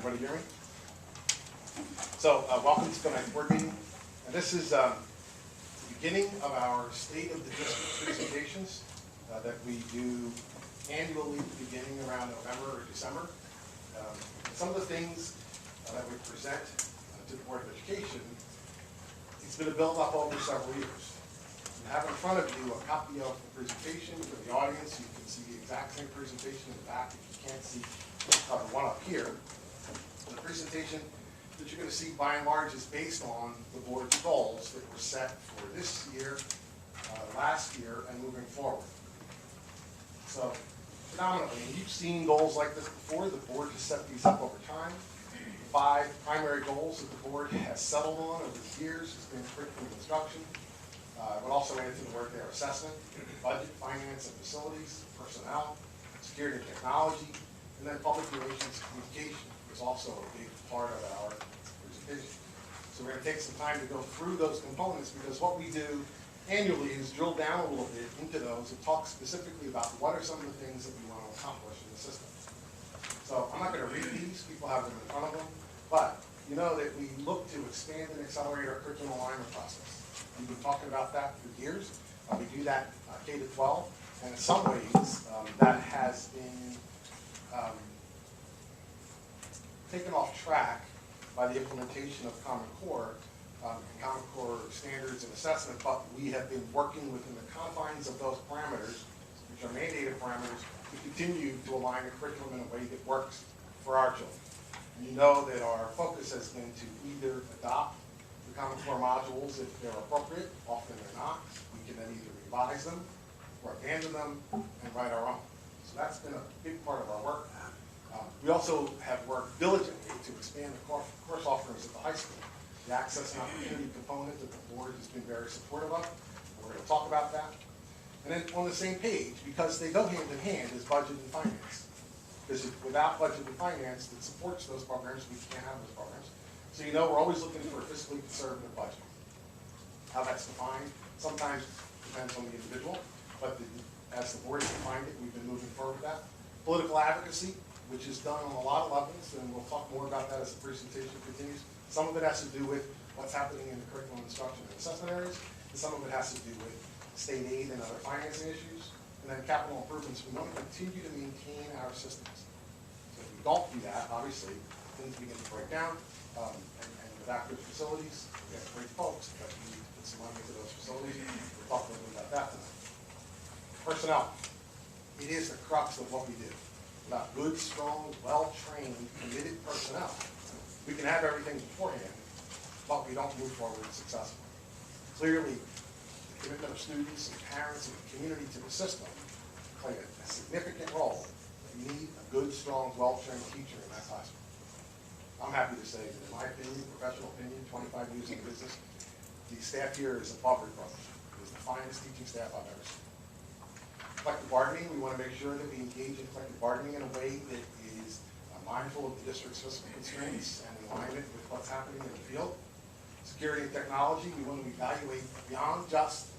everybody hear me? So, welcome to tonight's board meeting. And this is the beginning of our State of the District presentations that we do annually beginning around November or December. Some of the things that we present to the Board of Education, it's been a build-up over several years. You have in front of you a copy of the presentation for the audience. You can see the exact same presentation in the back if you can't see the one up here. The presentation that you're going to see by and large is based on the board's goals that were set for this year, last year, and moving forward. So predominantly, and you've seen goals like this before, the board has set these up over time. The 5 primary goals that the board has settled on over the years has been curriculum instruction, but also added to the work there assessment, budget, finance, and facilities, personnel, security and technology, and then public relations communication is also a big part of our presentation. So we're going to take some time to go through those components because what we do annually is drill down a little bit into those and talk specifically about what are some of the things that we want to accomplish in the system. So I'm not going to read these, people have them in front of them, but you know that we look to expand and accelerate our curriculum alignment process. We've been talking about that for years. We do that K to 12, and in some ways that has been taken off track by the implementation of Common Core and Common Core standards and assessment, but we have been working within the confines of those parameters, which are mandated parameters, to continue to align the curriculum in a way that works for our children. And you know that our focus has been to either adopt the Common Core modules if they're appropriate, often they're not. We can then either revise them or abandon them and write our own. So that's been a big part of our work. We also have worked diligently to expand the course offerings at the high school. The access and opportunity component that the board has been very supportive of. We're going to talk about that. And then on the same page, because they go hand in hand, is budget and finance. Because without budget and finance that supports those programs, we can't have those programs. So you know we're always looking for a fiscally conservative budget. How that's defined sometimes depends on the individual, but as the board has defined it, we've been moving forward with that. Political advocacy, which is done on a lot of levels, and we'll talk more about that as the presentation continues. Some of it has to do with what's happening in the curriculum instruction and assessment areas, and some of it has to do with state aid and other financing issues, and then capital improvements. We want to continue to maintain our systems. So if we don't do that, obviously, things begin to break down, and without good facilities, we have great folks, but we need to put some money into those facilities. We'll talk a little bit about that tonight. Personnel. It is the crux of what we do. Without good, strong, well-trained, committed personnel, we can have everything beforehand, but we don't move forward successfully. Clearly, the commitment of students and parents and the community to the system play a significant role. You need a good, strong, well-trained teacher in that classroom. I'm happy to say that in my opinion, professional opinion, 25 years in business, the staff here is above reproach. It is the finest teaching staff I've ever seen. Collective bargaining, we want to make sure that we engage in collective bargaining in a way that is mindful of the district's fiscal constraints and in alignment with what's happening in the field. Security and technology, we want to evaluate beyond just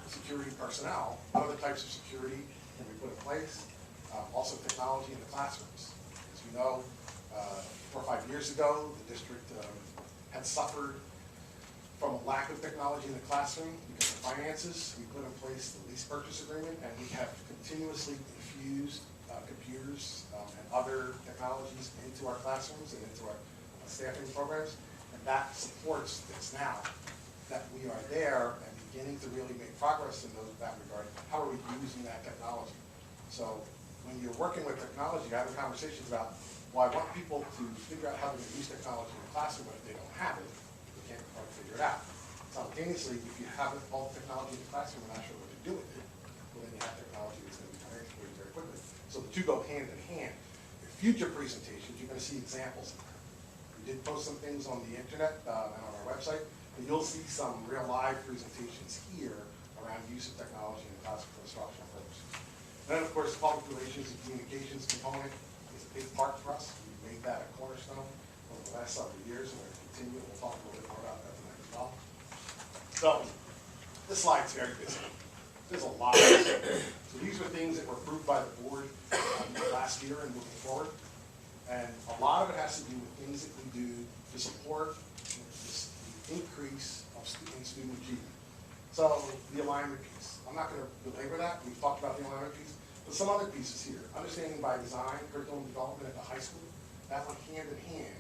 security personnel, what other types of security can we put in place, also technology in the classrooms. As you know, 4 or 5 years ago, the district had suffered from a lack of technology in the classroom because of finances. We put in place the lease purchase agreement, and we have continuously infused computers and other technologies into our classrooms and into our staffing programs, and that supports this now that we are there and beginning to really make progress in that regard. How are we using that technology? So when you're working with technology, you're having conversations about, well, I want people to figure out how to use technology in the classroom, but if they don't have it, they can't quite figure it out. Simultaneously, if you have all the technology in the classroom and not sure what to do with it, well, then you have technology that's going to be integrated very quickly. So the two go hand in hand. In future presentations, you're going to see examples of that. We did post some things on the internet and on our website, and you'll see some real live presentations here around use of technology in the classroom for instructional purposes. And then, of course, the public relations and communications component is a big part for us. We've made that a cornerstone over the last several years, and we're going to continue. We'll talk a little bit more about that tonight as well. So this slide's very busy. There's a lot of things. So these are things that were approved by the board last year and moving forward. And a lot of it has to do with things that we do to support this increase of in student achievement. So the alignment piece, I'm not going to belabor that. We've talked about the alignment piece, but some other pieces here. Understanding by design, curriculum development at the high school, that went hand in hand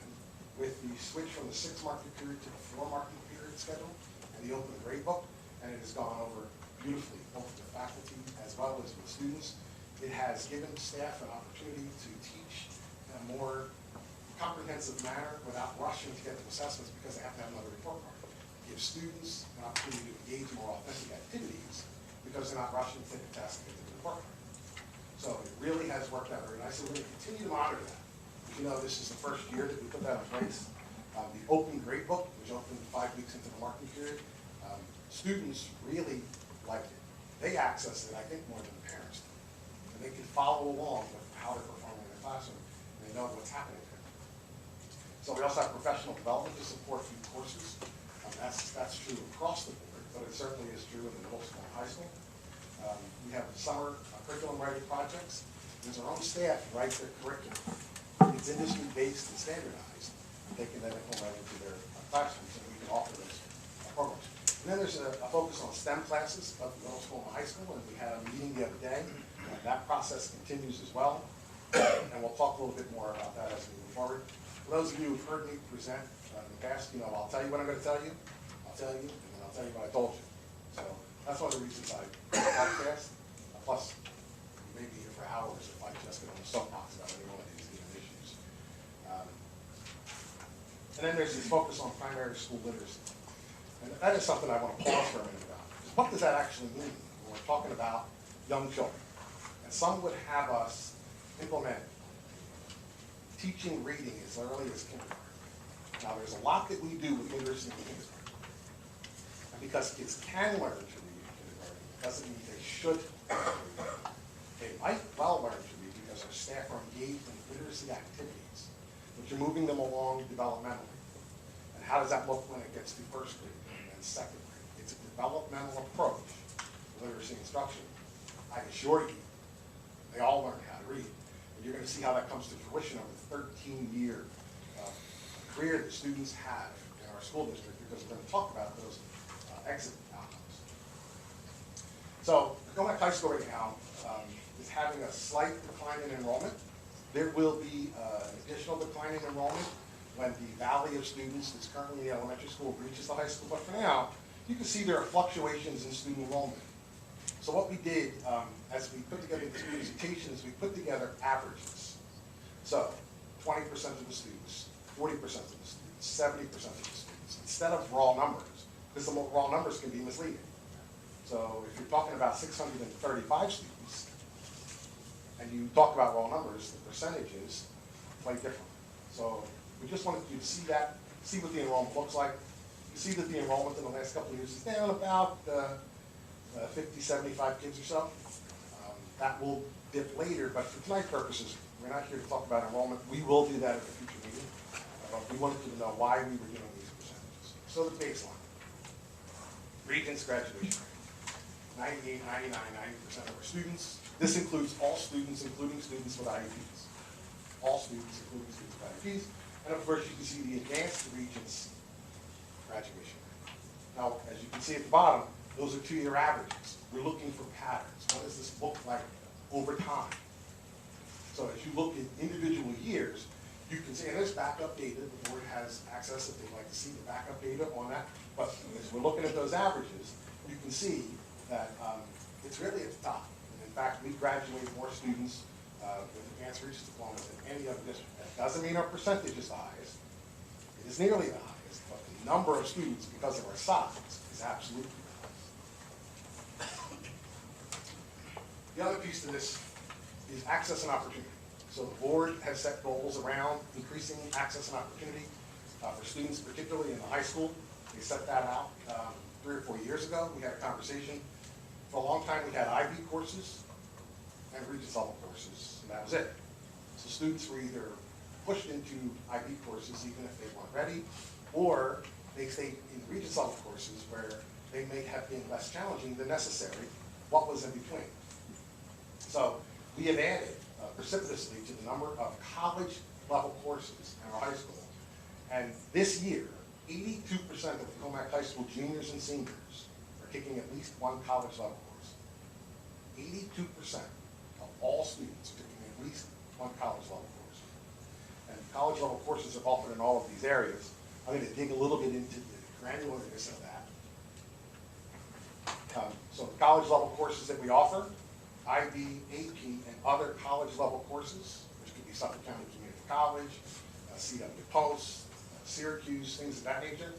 with the switch from the 6 marking period to the 4 marking period schedule and the open grade book, and it has gone over beautifully, both with the faculty as well as with students. It has given staff an opportunity to teach in a more comprehensive manner without rushing to get to assessments because they have to have another report card. Give students an opportunity to engage in more authentic activities because they're not rushing to take a test and get to the report card. So it really has worked out very nicely. We're going to continue to monitor that. As you know, this is the first year that we put that in place. The open grade book, which opened 5 weeks into the marking period, students really liked it. They accessed it, I think, more than the parents did. And they can follow along with how they're performing in the classroom, and they know what's happening there. So we also have professional development to support youth courses. That's true across the board, but it certainly is true in the middle school and high school. We have summer curriculum writing projects. There's our own staff who write their curriculum. It's industry-based and standardized. They can then implement it into their classrooms, and we can offer those programs. And then there's a focus on STEM classes of the middle school and high school, and we had a meeting the other day. That process continues as well, and we'll talk a little bit more about that as we move forward. For those of you who've heard me present in the past, you know, I'll tell you what I'm going to tell you, I'll tell you, and then I'll tell you what I told you. So that's one of the reasons I podcast. Plus, you may be here for hours if I just get on the soapbox about any one of these issues. And then there's this focus on primary school literacy. And that is something I want to pause for a minute about. Because what does that actually mean when we're talking about young children? And some would have us implement teaching reading as early as kindergarten. Now, there's a lot that we do with literacy in kindergarten. And because kids can learn to read in kindergarten, it doesn't mean they should learn to read. They might well learn to read because our staff are engaged in literacy activities, which are moving them along developmentally. And how does that look when it gets to first grade and then second grade? It's a developmental approach to literacy instruction. I assure you, they all learn how to read. And you're going to see how that comes to fruition over the 13-year career that students have in our school district, because we're going to talk about those exit outcomes. So, Commack High School right now is having a slight decline in enrollment. There will be an additional decline in enrollment when the valley of students that's currently in the elementary school reaches the high school. But for now, you can see there are fluctuations in student enrollment. So what we did, as we put together this presentation, is we put together averages. So 20% of the students, 40% of the students, 70% of the students, instead of raw numbers, because the raw numbers can be misleading. So if you're talking about 635 students, and you talk about raw numbers, the percentages play differently. So we just wanted you to see that, see what the enrollment looks like. You see that the enrollment in the last couple of years is down about 50, 75 kids or so. That will dip later, but for tonight's purposes, we're not here to talk about enrollment. We will do that at a future meeting. But we wanted you to know why we were doing these percentages. So the baseline. Regents graduation rate. 98, 99, 90% of our students. This includes all students, including students with IEPs. All students, including students with IEPs. And of course, you can see the advanced Regents graduation rate. Now, as you can see at the bottom, those are 2-year averages. We're looking for patterns. What does this look like over time? So as you look at individual years, you can see, and there's backup data, the board has access if they'd like to see the backup data on that. But as we're looking at those averages, you can see that it's really at the top. And in fact, we graduate more students with advanced Regents diplomas than any other district. That doesn't mean our percentage is the highest. It is nearly the highest, but the number of students, because of our size, is absolutely the highest. The other piece to this is access and opportunity. So the board has set goals around increasing access and opportunity for students, particularly in the high school. We set that out 3 or 4 years ago. We had a conversation. For a long time, we had IB courses and Regents level courses, and that was it. So students were either pushed into IB courses even if they weren't ready, or they stayed in Regents level courses where they may have been less challenging than necessary. What was in between? So we have added precipitously to the number of college level courses in our high school. And this year, 82% of the Commack High School juniors and seniors are taking at least one college level course. 82% of all students are taking at least one college level course. And college level courses are offered in all of these areas. I'm going to dig a little bit into the granulariness of that. So the college level courses that we offer, IB, AP, and other college level courses, which could be Suffolk County Community College, CW Post, Syracuse, things of that nature.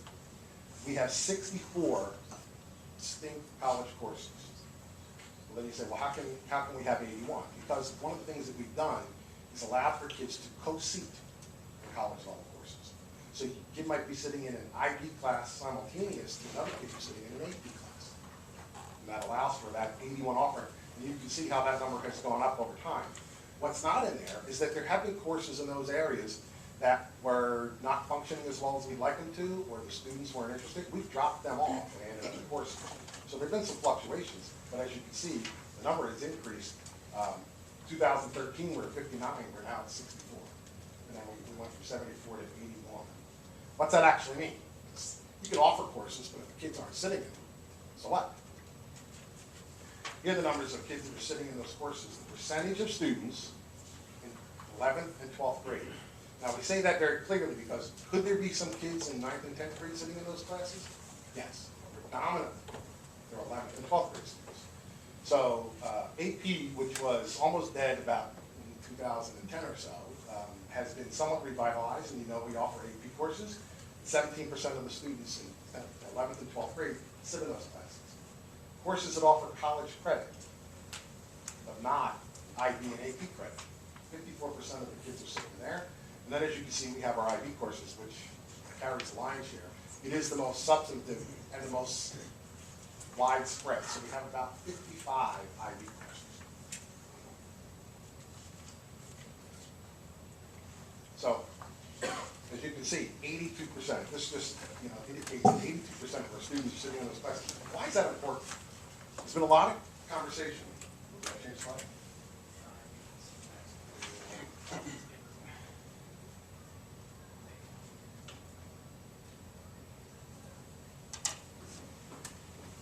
We have 64 distinct college courses. Well, then you say, well, how can we have 81? Because one of the things that we've done is allow for kids to co-seat in college level courses. So your kid might be sitting in an IB class simultaneous to another kid who's sitting in an AP class. And that allows for that 81 offering. And you can see how that number has gone up over time. What's not in there is that there have been courses in those areas that were not functioning as well as we'd like them to, or the students weren't interested. We've dropped them off and added other courses. So there have been some fluctuations, but as you can see, the number has increased. 2013 we were at 59, we're now at 64. And then we went from 74 to 81. What's that actually mean? You can offer courses, but if the kids aren't sitting in them, so what? Here are the numbers of kids that are sitting in those courses, the percentage of students in 11th and 12th grade. Now, we say that very clearly because could there be some kids in 9th and 10th grade sitting in those classes? Yes. Predominantly, they're 11th and 12th grade students. So AP, which was almost dead about in 2010 or so, has been somewhat revitalized, and you know we offer AP courses. 17% of the students in 11th and 12th grade sit in those classes. Courses that offer college credit, but not IB and AP credit. 54% of the kids are sitting there. And then as you can see, we have our IB courses, which carries the lion's share. It is the most substantive and the most widespread. So we have about 55 IB courses. So as you can see, 82%. This just indicates that 82% of our students are sitting in those classes. Why is that important? There's been a lot of conversation. Change slide.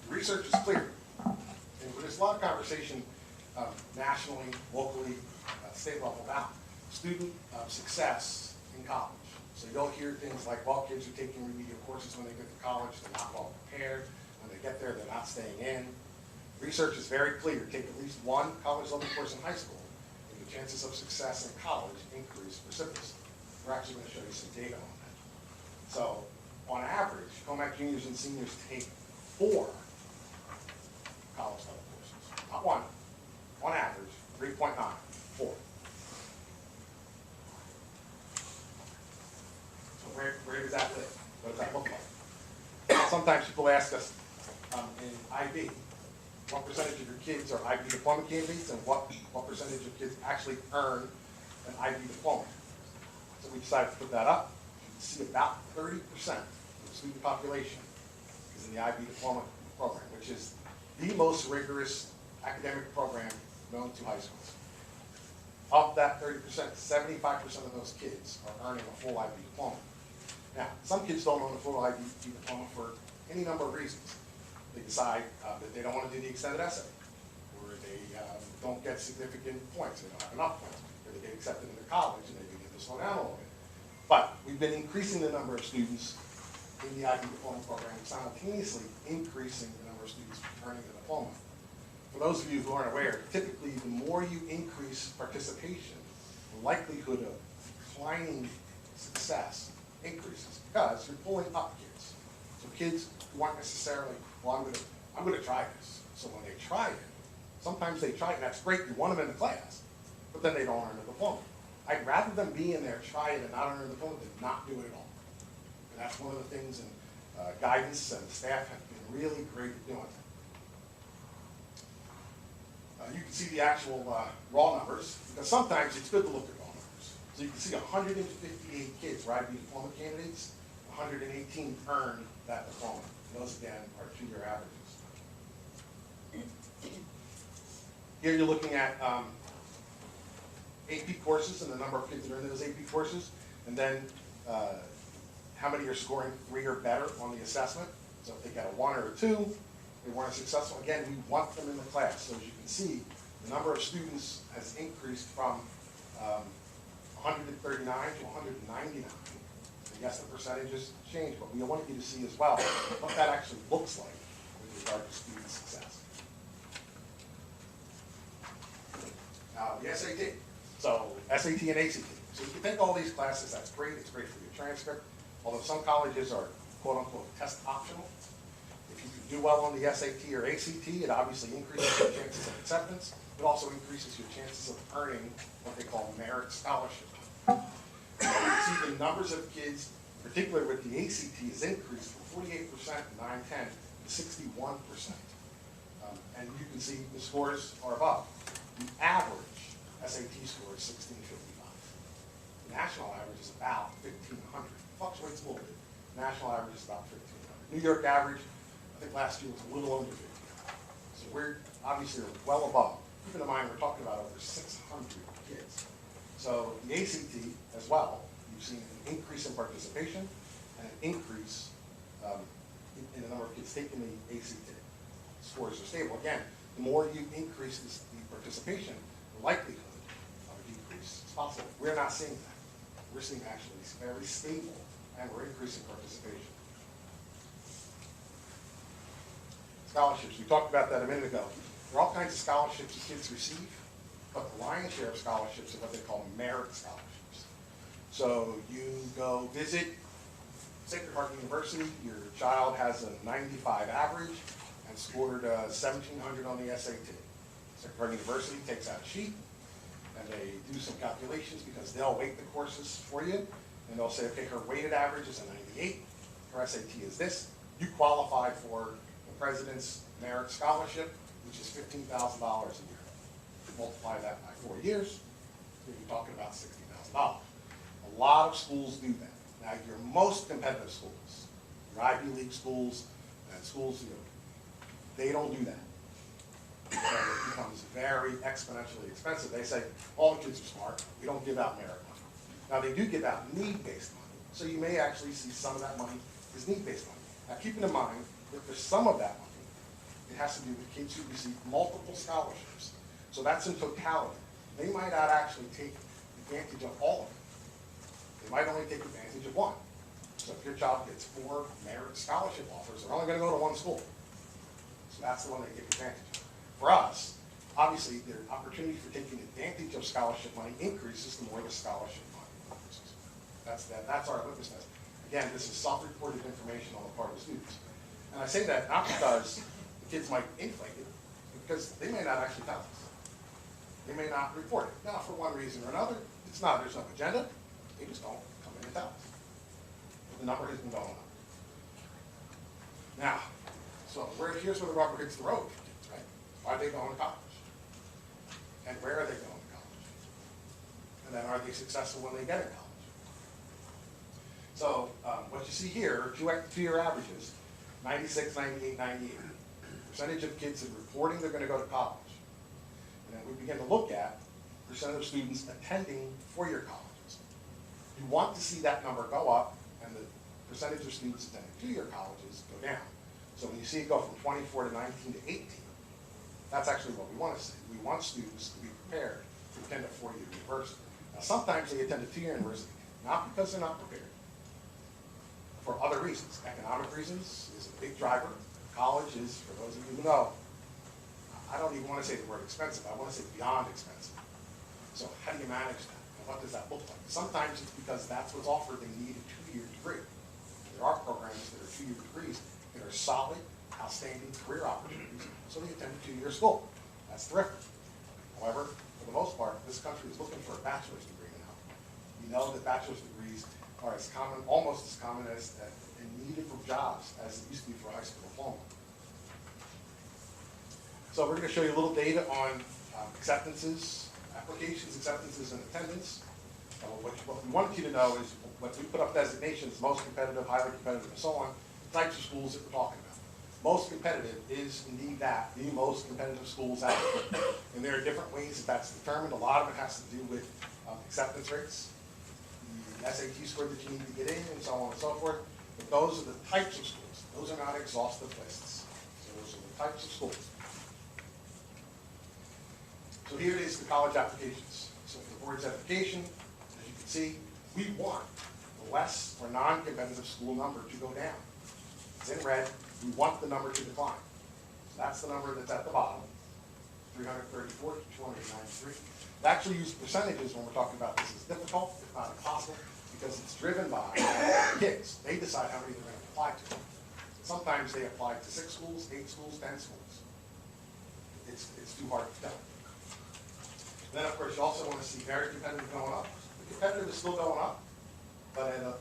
The research is clear, and there's a lot of conversation nationally, locally, state level about student success in college. So you'll hear things like, well, kids are taking remedial courses when they get to college, they're not well prepared. When they get there, they're not staying in. Research is very clear. Take at least one college level course in high school, and the chances of success in college increase precipitously. We're actually going to show you some data on that. So, on average, Commack juniors and seniors take 4 college level courses. Not one. On average, 3.9, 4. So where does that live? What does that look like? Sometimes people ask us in IB, what percentage of your kids are IB diploma candidates, and what percentage of kids actually earn an IB diploma? So we decided to put that up. You can see about 30% of the student population is in the IB diploma program, which is the most rigorous academic program known to high schools. Of that 30%, 75% of those kids are earning a full IB diploma. Now, some kids don't own a full IB diploma for any number of reasons. They decide that they don't want to do the extended essay, or they don't get significant points, they don't have enough points, or they get accepted into college and they begin to slow down a little bit. But we've been increasing the number of students in the IB diploma program, simultaneously increasing the number of students earning the diploma. For those of you who aren't aware, typically the more you increase participation, the likelihood of declining success increases because you're pulling up kids. So kids who aren't necessarily, well, I'm going to try this. So when they try it, sometimes they try it, and that's great, you want them in the class, but then they don't earn a diploma. I'd rather them be in there, try it, and not earn a diploma than not do it at all. And that's one of the things, and guidance and staff have been really great at doing that. You can see the actual raw numbers, because sometimes it's good to look at raw numbers. So you can see 158 kids were IB diploma candidates, 118 earned that diploma. And those, again, are 2-year averages. Here you're looking at AP courses and the number of kids that are in those AP courses, and then how many are scoring 3 or better on the assessment. So if they got a 1 or a 2, they weren't successful. Again, we want them in the class. So as you can see, the number of students has increased from 139 to 199. And yes, the percentages change, but we want you to see as well what that actually looks like with regard to student success. Now, the SAT. So SAT and ACT. So you can take all these classes, that's great, it's great for your transcript. Although some colleges are quote unquote test optional. If you can do well on the SAT or ACT, it obviously increases your chances of acceptance. It also increases your chances of earning what they call merit scholarship. You see the numbers of kids, particularly with the ACT, has increased from 48% in 9-10 to 61%. And you can see the scores are above. The average SAT score is 1655. The national average is about 1500. It fluctuates a little bit. The national average is about 1500. New York average, I think last year was a little under 1500. So we're obviously well above. Keep in mind, we're talking about over 600 kids. So the ACT as well, you've seen an increase in participation and an increase in the number of kids taking the ACT. Scores are stable. Again, the more you increase the participation, the likelihood of a decrease is possible. We're not seeing that. We're seeing actually it's very stable, and we're increasing participation. Scholarships, we talked about that a minute ago. There are all kinds of scholarships that kids receive, but the lion's share of scholarships are what they call merit scholarships. So you go visit Sacred Heart University, your child has a 95 average and scored 1700 on the SAT. Sacred Heart University takes out a sheet and they do some calculations because they'll weight the courses for you, and they'll say, okay, her weighted average is a 98, her SAT is this, you qualify for the President's Merit Scholarship, which is $15,000 a year. Multiply that by 4 years, you're talking about $60,000. A lot of schools do that. Now, your most competitive schools, your Ivy League schools, and schools, they don't do that. So it becomes very exponentially expensive. They say, all the kids are smart, we don't give out merit money. Now, they do give out need-based money, so you may actually see some of that money is need-based money. Now, keeping in mind that for some of that money, it has to do with kids who receive multiple scholarships. So that's in totality. They might not actually take advantage of all of it. They might only take advantage of one. So if your child gets 4 merit scholarship offers, they're only going to go to one school. So that's the one they take advantage of. For us, obviously, the opportunity for taking advantage of scholarship money increases the more the scholarship money increases. That's our litmus test. Again, this is self-reported information on the part of the students. And I say that not because the kids might inflate it, because they may not actually tell us. They may not report it. Now, for one reason or another, there's no agenda. They just don't come in and tell us. But the number has been going up. Now, so here's where the rubber hits the road for kids, right? Are they going to college? And where are they going to college? And then are they successful when they get in college? So what you see here are two-year averages, 96, 98, 98. Percentage of kids that are reporting they're going to go to college. And then we begin to look at percent of students attending four-year colleges. You want to see that number go up and the percentage of students attending two-year colleges go down. So when you see it go from 24 to 19 to 18, that's actually what we want to see. We want students to be prepared to attend a four-year university. Now sometimes they attend a two-year university, not because they're not prepared, for other reasons. Economic reasons is a big driver. College is, for those of you who know, I don't even want to say the word expensive, I want to say beyond expensive. So how do you manage that? And what does that look like? Sometimes it's because that's what's offered. They need a two-year degree. There are programs that are two-year degrees that are solid, outstanding career opportunities, so they attend a two-year school. That's terrific. However, for the most part, this country is looking for a bachelor's degree now. We know that bachelor's degrees are as common, almost as common as and needed for jobs as it used to be for a high school diploma. So we're going to show you a little data on acceptances, applications, acceptances, and attendance. What we wanted you to know is when we put up designations, most competitive, highly competitive, and so on, the types of schools that we're talking about. most competitive is indeed that, the most competitive schools out there. And there are different ways that that's determined. A lot of it has to do with acceptance rates, the SAT score that you need to get in, and so on and so forth. But those are the types of schools. Those are not exhaustive lists. So those are the types of schools. So here it is, the college applications. So for the board's application, as you can see, we want the less or non-competitive school number to go down. It's in red. We want the number to decline. So that's the number that's at the bottom, 334 to 293. We actually use percentages when we're talking about this. It's difficult, if not impossible, because it's driven by kids. They decide how many they're going to apply to. Sometimes they apply to 6 schools, 8 schools, 10 schools. It's too hard to tell. Then, of course, you also want to see very competitive going up. The competitive is still going up, but at a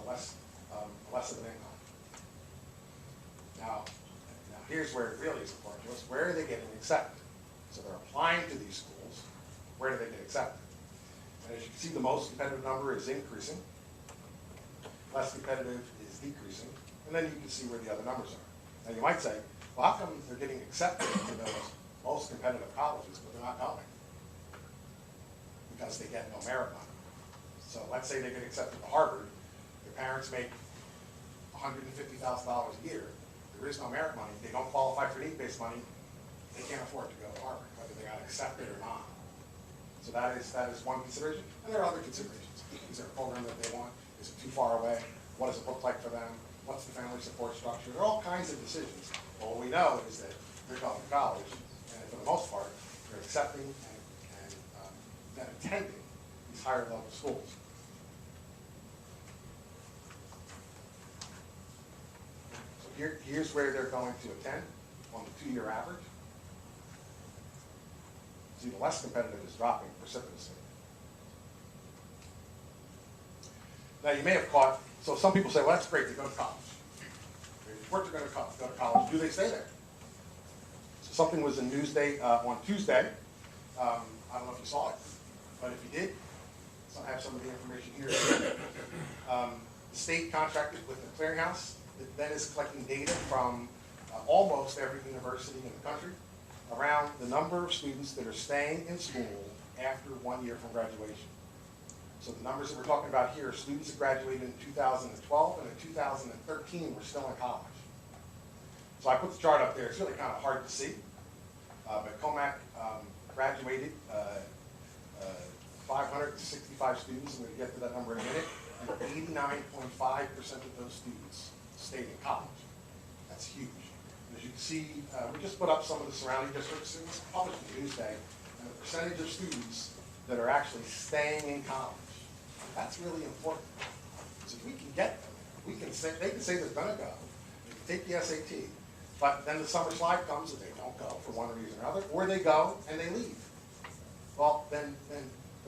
less of an income. Now, here's where it really is important to us. Where are they getting accepted? So they're applying to these schools. Where do they get accepted? And as you can see, the most competitive number is increasing. Less competitive is decreasing. And then you can see where the other numbers are. Now, you might say, well, how come they're getting accepted into those most competitive colleges, but they're not going? Because they get no merit money. So let's say they get accepted to Harvard. Their parents make $150,000 a year. There is no merit money. They don't qualify for need-based money. They can't afford to go to Harvard, whether they got accepted or not. So that is one consideration. And there are other considerations. Is there a program that they want? Is it too far away? What does it look like for them? What's the family support structure? There are all kinds of decisions. But what we know is that they're going to college, and for the most part, they're accepting and attending these higher level schools. So here's where they're going to attend on the 2-year average. See, the less competitive is dropping precipitously. Now, you may have caught, so some people say, well, that's great, they go to college. They report they're going to go to college. Do they stay there? So something was in Newsday on Tuesday. I don't know if you saw it, but if you did, so I have some of the information here. The state contracted with the clearinghouse that then is collecting data from almost every university in the country around the number of students that are staying in school after 1 year from graduation. So the numbers that we're talking about here are students that graduated in 2012 and in 2013 were still in college. So I put the chart up there. It's really kind of hard to see. But Commack graduated 565 students, and we'll get to that number in a minute, and 89.5% of those students stayed in college. That's huge. And as you can see, we just put up some of the surrounding districts. It was published in Newsday, and the percentage of students that are actually staying in college. That's really important. So if we can get them, we can say, they can say they're going to go, they can take the SAT, but then the summer slide comes and they don't go for one reason or another, or they go and they leave. Well, then there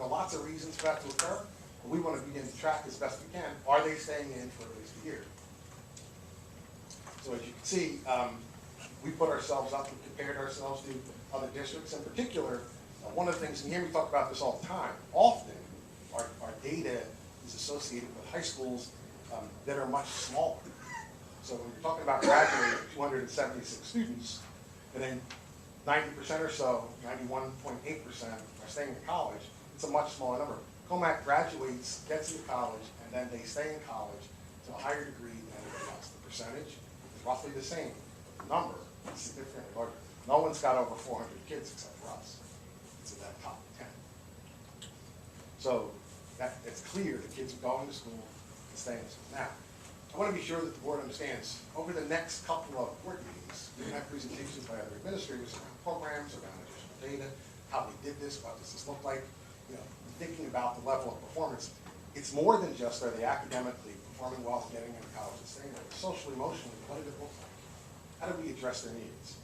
are lots of reasons for that to occur, but we want to begin to track as best we can. Are they staying in for at least a year? So as you can see, we put ourselves up and compared ourselves to other districts. In particular, one of the things, and you hear me talk about this all the time, often our data is associated with high schools that are much smaller. So when you're talking about graduating 276 students, and then 90% or so, 91.8% are staying in college, it's a much smaller number. Commack graduates, gets into college, and then they stay in college to a higher degree than everybody else. The percentage is roughly the same, but the number is significantly larger. No one's got over 400 kids except for us. It's in that top 10. So it's clear that kids are going to school and staying in school. Now, I want to be sure that the board understands, over the next couple of board meetings, we're going to have presentations by other administrators around programs, around additional data, how they did this, what does this look like, thinking about the level of performance. It's more than just are they academically performing well, getting into college and staying there. Socially, emotionally, what did it look like? How did we address their needs?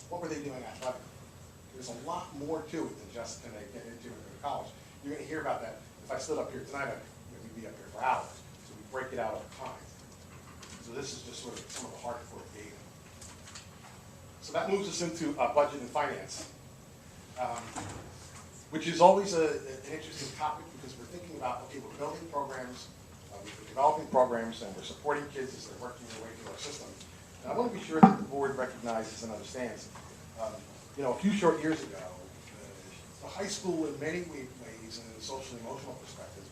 What were they doing athletically? There's a lot more to it than just can they get into and go to college. You're going to hear about that. If I stood up here tonight, we'd be up here for hours. So we break it out over time. So this is just sort of some of the hardcore data. So that moves us into budget and finance, which is always an interesting topic because we're thinking about, okay, we're building programs, we're developing programs, and we're supporting kids as they're working their way through our system. And I want to be sure that the board recognizes and understands. You know, a few short years ago, the high school in many ways, in a social and emotional perspective,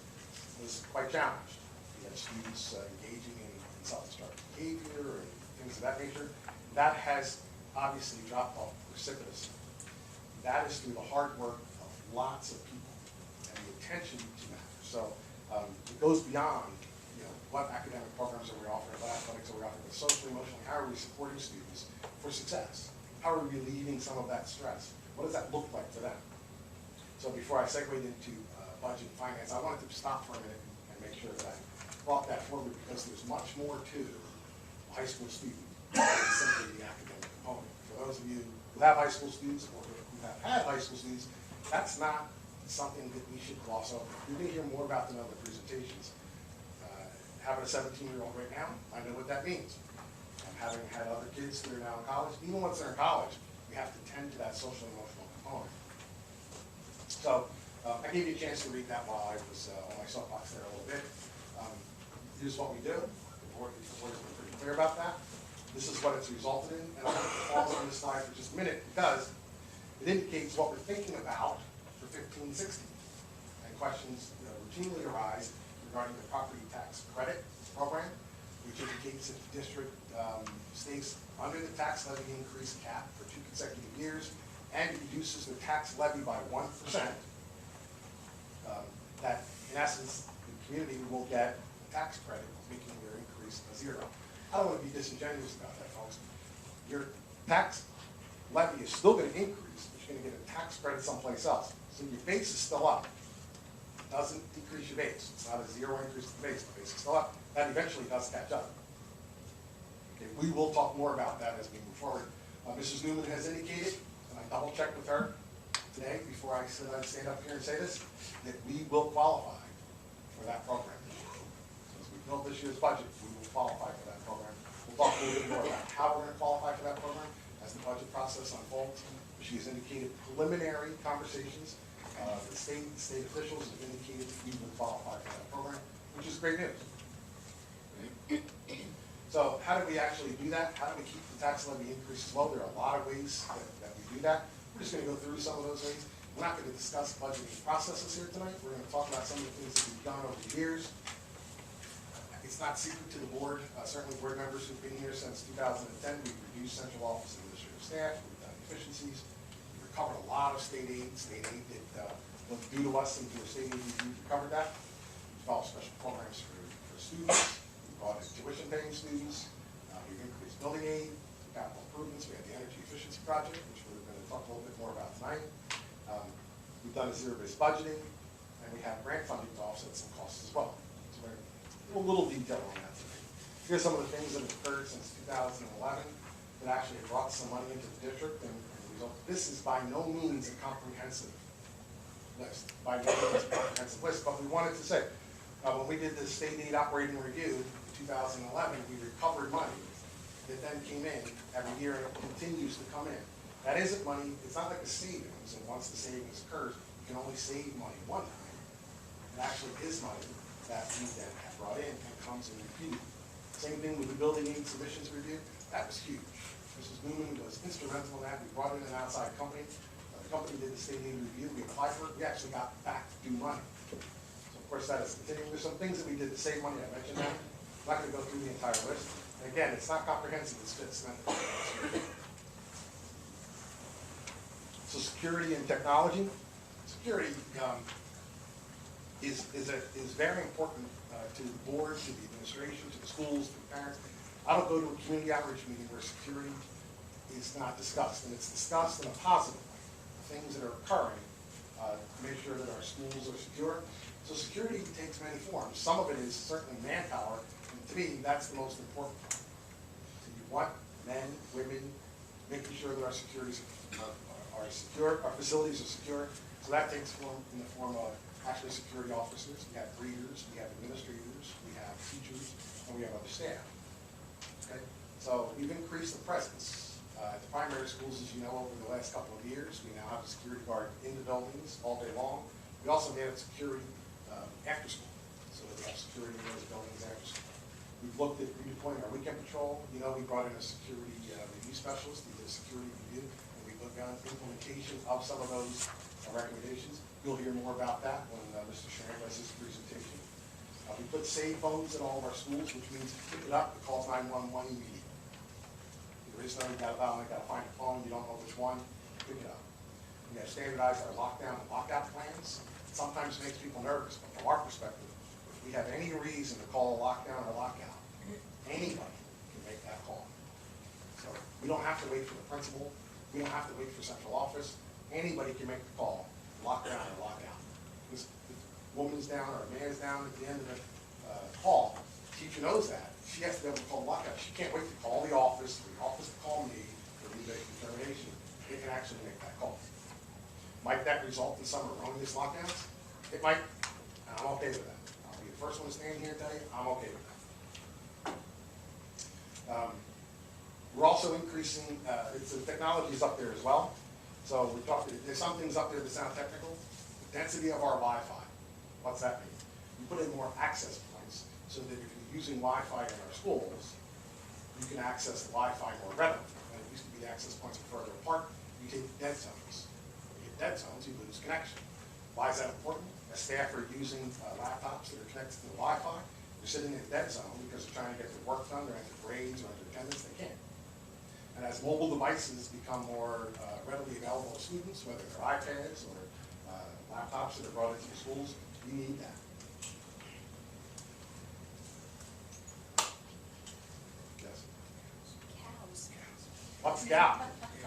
was quite challenged. We had students engaging in self-destructive behavior and things of that nature. That has obviously dropped off precipitously. That is through the hard work of lots of people and the attention to matters. So it goes beyond, you know, what academic programs are we offering, what athletics are we offering, but socially, emotionally, how are we supporting students for success? How are we relieving some of that stress? What does that look like for them? So before I segued into budget and finance, I wanted to stop for a minute and make sure that I brought that forward, because there's much more to a high school student than simply the academic component. For those of you who have high school students or who have had high school students, that's not something that we should gloss over. You're going to hear more about that in other presentations. Having a 17-year-old right now, I know what that means. Having had other kids who are now in college, even once they're in college, we have to tend to that social and emotional component. So I gave you a chance to read that while I was on my soapbox there a little bit. Here's what we do. The board has been pretty clear about that. This is what it's resulted in, and I'm going to pause on this slide for just a minute because it indicates what we're thinking about for 15-16. And questions routinely arise regarding the property tax credit program, which indicates that the district stays under the tax levy increase cap for 2 consecutive years and reduces the tax levy by 1%. That, in essence, the community will get a tax credit, making their increase a zero. I don't want to be disingenuous about that, folks. Your tax levy is still going to increase, but you're going to get a tax credit someplace else. So your base is still up. It doesn't decrease your base. It's not a zero increase to the base. The base is still up. That eventually does catch up. Okay, we will talk more about that as we move forward. Mrs. Newman has indicated, and I double-checked with her today before I stand up here and say this, that we will qualify for that program. So as we build this year's budget, we will qualify for that program. We'll talk a little bit more about how we're going to qualify for that program as the budget process unfolds. She has indicated preliminary conversations. The state officials have indicated that we will qualify for that program, which is great news. So how do we actually do that? How do we keep the tax levy increases low? There are a lot of ways that we do that. We're just going to go through some of those ways. We're not going to discuss budgeting processes here tonight. We're going to talk about some of the things that we've done over the years. It's not secret to the board. Certainly board members who've been here since 2010, we've reduced central office administrative staff. We've done efficiencies. We've recovered a lot of state aid that was due to us and through a state aid review. We recovered that. We've developed special programs for students. Brought in tuition-paying students. We've increased building aid, capital improvements. We had the energy efficiency project, which we're going to talk a little bit more about tonight. We've done a zero-based budgeting, and we have grant funding to offset some costs as well. So we're going to do a little detail on that today. Here's some of the things that have occurred since 2011 that actually have brought some money into the district. And result. This is by no means a comprehensive list. By no means a comprehensive list, but we wanted to say, when we did the state aid operating review in 2011, we recovered money that then came in every year, and it continues to come in. That isn't money, it's not like a savings, and once the savings occurs, you can only save money one time. It actually is money that we then have brought in and comes in repeated. Same thing with the building aid submissions review, that was huge. Mrs. Newman was instrumental in that. We brought in an outside company. The company did the state aid review, we applied for it, we actually got back due money. Of course, that is continuing. There's some things that we did to save money. I mentioned that. I'm not going to go through the entire list. And again, it's not comprehensive. It's just so security and technology. Security is very important to the board, to the administration, to the schools, to the parents. I don't go to a community outreach meeting where security is not discussed, and it's discussed in a positive way. The things that are occurring to make sure that our schools are secure. So security takes many forms. Some of it is certainly manpower, and to me, that's the most important part. So you want men, women, making sure that our securities are secure, our facilities are secure. So that takes form in the form of actually security officers. We have greeters, we have administrators, we have teachers, and we have other staff. Okay? So we've increased the presence at the primary schools, as you know, over the last couple of years. We now have a security guard in the buildings all day long. We also added security after school, so that we have security in those buildings after school. We've looked at redeploying our weekend patrol. You know, we brought in a security review specialist. He did a security review, and we looked at implementation of some of those recommendations. You'll hear more about that when Mr. Sharon does his presentation. We put save phones in all of our schools, which means pick it up, it calls 911 immediately. There is no, you gotta find a phone, you don't know which one, pick it up. We have standardized our lockdown and lockout plans. It sometimes makes people nervous, but from our perspective, if we have any reason to call a lockdown or lockout, anybody can make that call. So we don't have to wait for the principal, we don't have to wait for central office, anybody can make the call, lockdown or lockout. This woman's down or a man's down at the end of the call, teacher knows that. She has to be able to call lockout. She can't wait to call the office to call me for the determination. They can actually make that call. Might that result in some erroneous lockdowns? It might, and I'm okay with that. I'll be the first one to stand here and tell you, I'm okay with that. We're also increasing, the technology is up there as well. So we talked, there's some things up there that sound technical. The density of our Wi-Fi. What's that mean? We put in more access points so that if you're using Wi-Fi in our schools, you can access the Wi-Fi more readily. When it used to be the access points are further apart, you take dead zones. When you hit dead zones, you lose connection. Why is that important? As staff are using laptops that are connected to the Wi-Fi, they're sitting in a dead zone because they're trying to get their work done, they're enter grades or enter attendance, they can't. And as mobile devices become more readily available to students, whether they're iPads or laptops that are brought into the schools, we need that. Yes? Cows. What's cow? I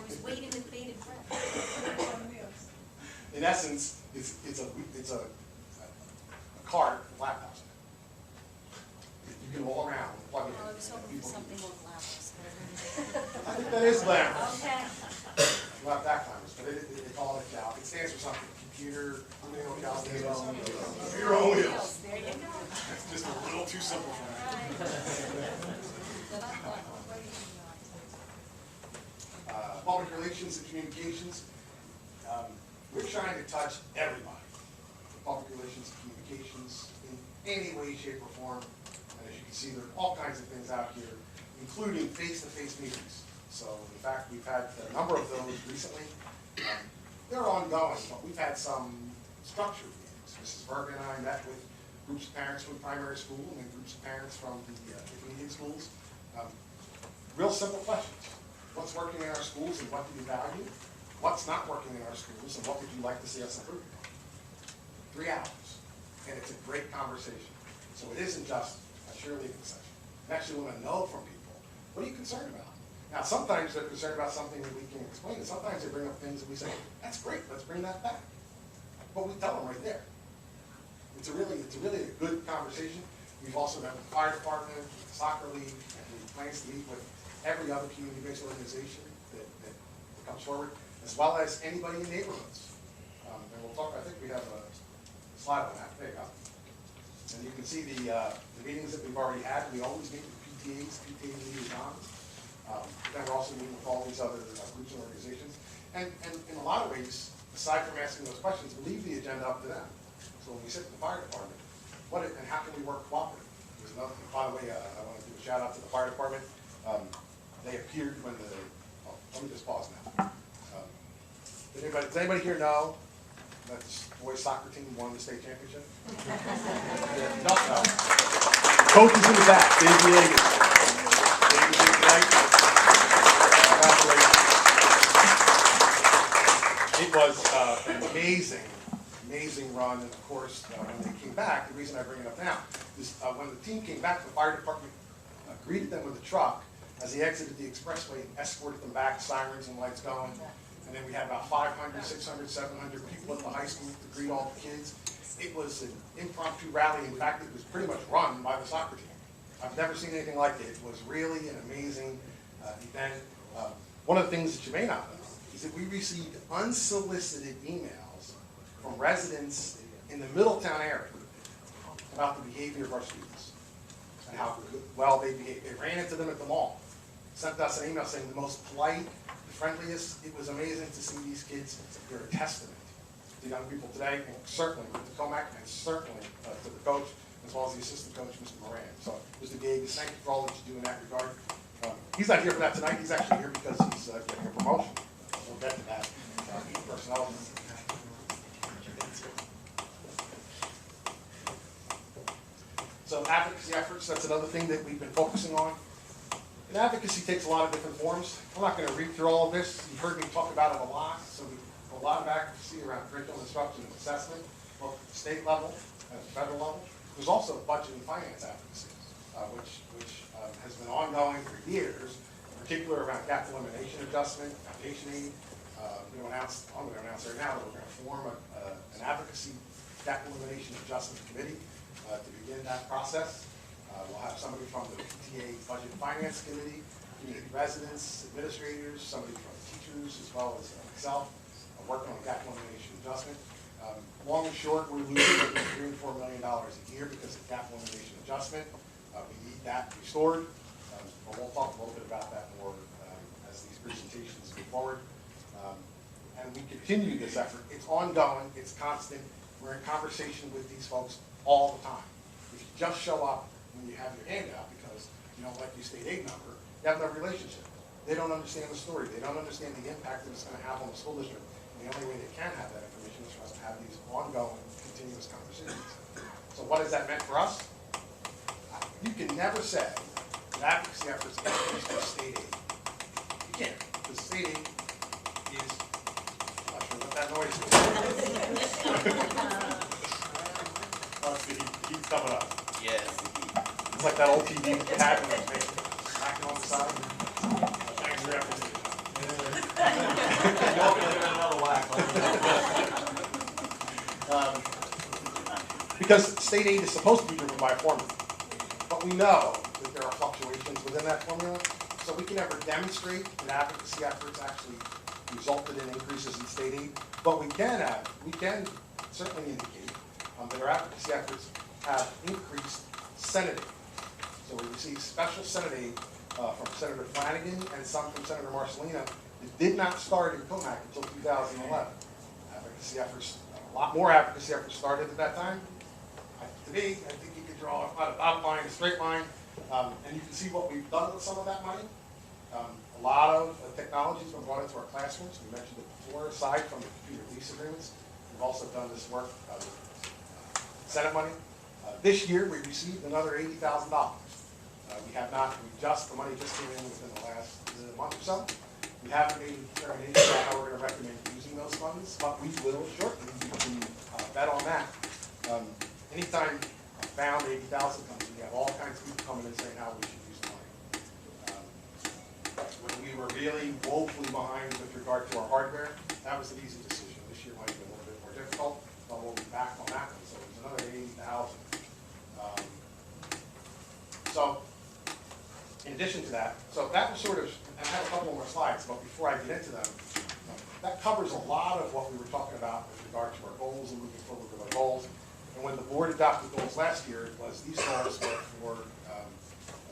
was waiting with bated breath. In essence, it's a cart with laptops in it. You can roll around and plug it in. I was hoping for something more glamorous. I think that is glamorous. Okay. Not that glamorous, but they call it cow. It stands for something. Computer, computer on wheels. There you go. It's just a little too simple for me. Public relations and communications. We're trying to touch everybody. Public relations and communications in any way, shape, or form. And as you can see, there are all kinds of things out here, including face-to-face meetings. So, in fact, we've had a number of those recently. They're ongoing, but we've had some structured meetings. Mrs. Berger and I met with groups of parents from primary school and then groups of parents from the intermediate schools. Real simple questions. What's working in our schools and what do you value? What's not working in our schools and what would you like to see us improve upon? 3 hours. And it's a great conversation. So it isn't just a cheerleading session. You actually want to know from people, what are you concerned about? Now, sometimes they're concerned about something that we can explain, and sometimes they bring up things that we say, that's great, let's bring that back. But we tell them right there. It's a really good conversation. We've also met with the fire department, the soccer league, and we plan to meet with every other community-based organization that comes forward, as well as anybody in neighborhoods. And we'll talk, I think we have a slide on that. There you go. And you can see the meetings that we've already had. We always meet with PTA liaisons. Then we're also meeting with all these other groups and organizations. And in a lot of ways, aside from asking those questions, we leave the agenda up to them. So when we sit in the fire department, and how can we work cooperatively? There's another, by the way, I want to do a shout out to the fire department. They appeared when let me just pause now. Does anybody here know that the boys soccer team won the state championship? No. Coach is in the back, Dave Villegas. Dave is here tonight. Congratulations. It was an amazing run, and of course, when they came back, the reason I bring it up now is when the team came back, the fire department greeted them with a truck as they exited the expressway and escorted them back, sirens and lights going. And then we had about 500, 600, 700 people at the high school to greet all the kids. It was an impromptu rally. In fact, it was pretty much run by the soccer team. I've never seen anything like it. It was really an amazing event. One of the things that you may not know is that we received unsolicited emails from residents in the Middletown area about the behavior of our students and how well they behaved. They ran into them at the mall, sent us an email saying the most polite, the friendliest. It was amazing to see these kids. They're a testament to young people today, and certainly to Commack, and certainly to the coach, as well as the assistant coach, Mr. Moran. So, Mr. Gages, thank you for all that you do in that regard. He's not here for that tonight. He's actually here because he's getting a promotion. We'll get to that. Personnel. So advocacy efforts, that's another thing that we've been focusing on. And advocacy takes a lot of different forms. I'm not going to read through all of this. You've heard me talk about it a lot. So a lot of advocacy around curriculum instruction and assessment, both at the state level and at the federal level. There's also budget and finance advocacy, which has been ongoing for years, in particular around gap elimination adjustment, foundation aid. I'm going to announce right now that we're going to form an advocacy gap elimination adjustment committee to begin that process. We'll have somebody from the PTA Budget and Finance Committee, community residents, administrators, somebody from teachers, as well as myself, working on gap elimination adjustment. Long and short, we're losing between $3 and $4 million a year because of gap elimination adjustment. We need that restored, but we'll talk a little bit about that more as these presentations move forward. And we continue this effort. It's ongoing, it's constant. We're in conversation with these folks all the time. If you just show up when you have your hand out because you don't like your state aid number, you have no relationship. They don't understand the story. They don't understand the impact that it's going to have on the school district. And the only way they can have that information is for us to have these ongoing, continuous conversations. So what has that meant for us? You can never say that advocacy efforts are used for state aid. You can't, because state aid is, I'm not sure what that noise is. Let's see, the heat's coming up. Yes. It's like that old TV tag when it's making smacking on the side. Thanks for your effort. Because state aid is supposed to be driven by a formula, but we know that there are fluctuations within that formula, so we can never demonstrate that advocacy efforts actually resulted in increases in state aid, but we can certainly indicate that our advocacy efforts have increased Senate aid. So we received special Senate aid from Senator Flanagan and some from Senator Marcellino. It did not start in Commack until 2011. Advocacy efforts, a lot more advocacy efforts started at that time. To me, I think you could draw a dotted line, a straight line, and you can see what we've done with some of that money. A lot of technology has been brought into our classrooms. We mentioned it before, aside from the computer lease agreements. We've also done this work with Senate money. This year, we received another $80,000. The money just came in within the last month or so. We haven't made a determination about how we're going to recommend using those funds, but we will shortly. You can bet on that. Anytime a found $80,000 comes in, we have all kinds of people coming in saying how we should use the money. When we were really woefully behind with regard to our hardware, that was an easy decision. This year might be a little bit more difficult, but we'll be back on that one. So there's another $80,000. So in addition to that, so that was sort of, and I have a couple more slides, but before I get into them, that covers a lot of what we were talking about with regard to our goals and moving forward with our goals. And when the board adopted goals last year, it was these goals were for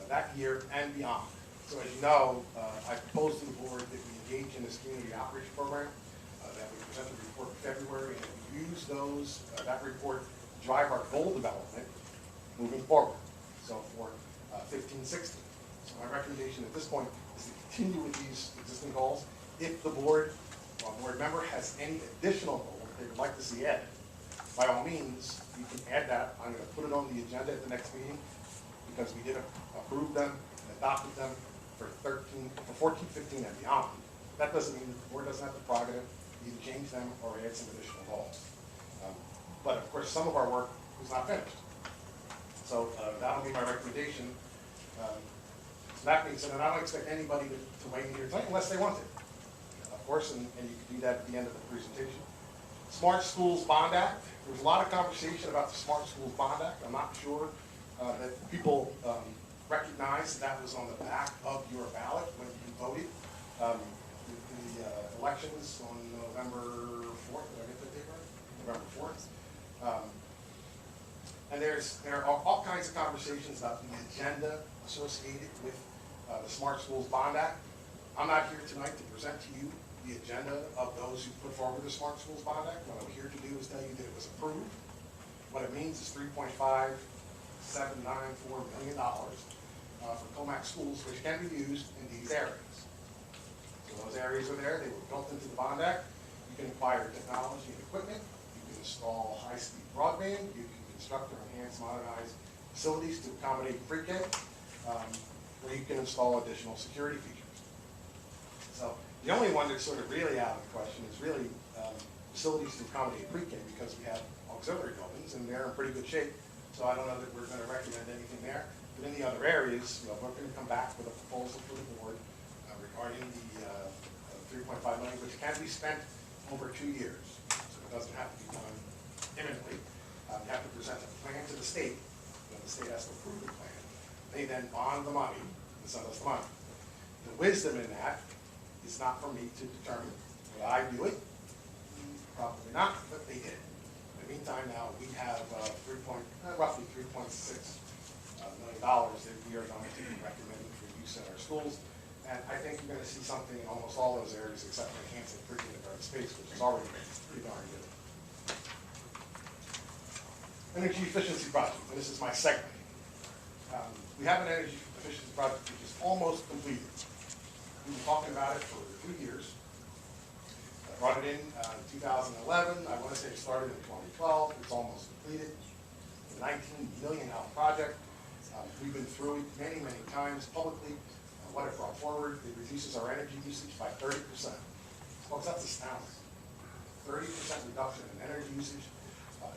that year and beyond. So as you know, I proposed to the board that we engage in this community outreach program, that we present a report in February, and we use those, that report to drive our goal development moving forward. So for 15-16. So my recommendation at this point is to continue with these existing goals. If the board or board member has any additional goal that they would like to see added, by all means, you can add that. I'm going to put it on the agenda at the next meeting because we did approve them and adopted them for 14, 15, and beyond. That doesn't mean that the board doesn't have the prerogative to either change them or add some additional goals. But of course, some of our work is not finished. So that'll be my recommendation. So that being said, and I don't expect anybody to weigh in here tonight unless they want to. Of course, and you can do that at the end of the presentation. Smart Schools Bond Act. There was a lot of conversation about the Smart Schools Bond Act. I'm not sure that people recognize that was on the back of your ballot when you voted. The elections on November 4th, did I get that date right? November 4th. And there are all kinds of conversations about the agenda associated with the Smart Schools Bond Act. I'm not here tonight to present to you the agenda of those who put forward the Smart Schools Bond Act. What I'm here to do is tell you that it was approved. What it means is $3.5 $794 million for Commack schools, which can be used in these areas. So those areas are there, they were built into the bond act. You can acquire technology and equipment, you can install high-speed broadband, you can construct or enhance modernized facilities to accommodate pre-K, where you can install additional security features. So the only one that's sort of really out of the question is really facilities to accommodate pre-K, because we have auxiliary buildings and they're in pretty good shape. So I don't know that we're going to recommend anything there. But in the other areas, we're going to come back with a proposal for the board regarding the $3.5 million, which can be spent over 2 years. So it doesn't have to be done imminently. You have to present a plan to the state, and the state has to approve the plan. They then bond the money and send us the money. The wisdom in that is not for me to determine. Would I do it? Probably not, but they did. In the meantime, now we have roughly $3.6 million that we are going to be recommending for use at our schools. And I think you're going to see something in almost all those areas except for enhancing pre-kindergarten space, which is already pretty darn good. Energy efficiency project, and this is my segment. We have an energy efficiency project which is almost completed. We've been talking about it for 2 years. I brought it in 2011. I want to say it started in 2012. It's almost completed. It's a $19 million project. We've been through it many, many times publicly. What it brought forward, it reduces our energy usage by 30%. Folks, that's astounding. 30% reduction in energy usage.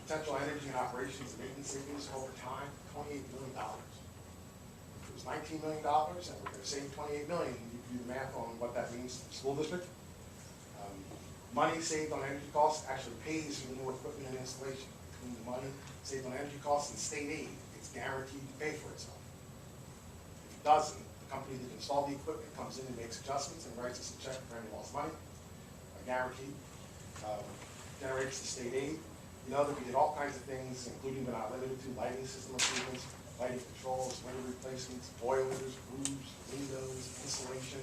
Potential energy and operations and maintenance savings over time, $28 million. It was $19 million, and we're going to save $28 million. You can do the math on what that means to the school district. Money saved on energy costs actually pays for the new equipment and installation. Between the money saved on energy costs and state aid, it's guaranteed to pay for itself. If it doesn't, the company that installed the equipment comes in and makes adjustments and writes us a check for any lost money. Guaranteed. Generates the state aid. You know that we did all kinds of things, including but not limited to lighting system improvements, lighting controls, window replacements, boilers, roofs, windows, insulation,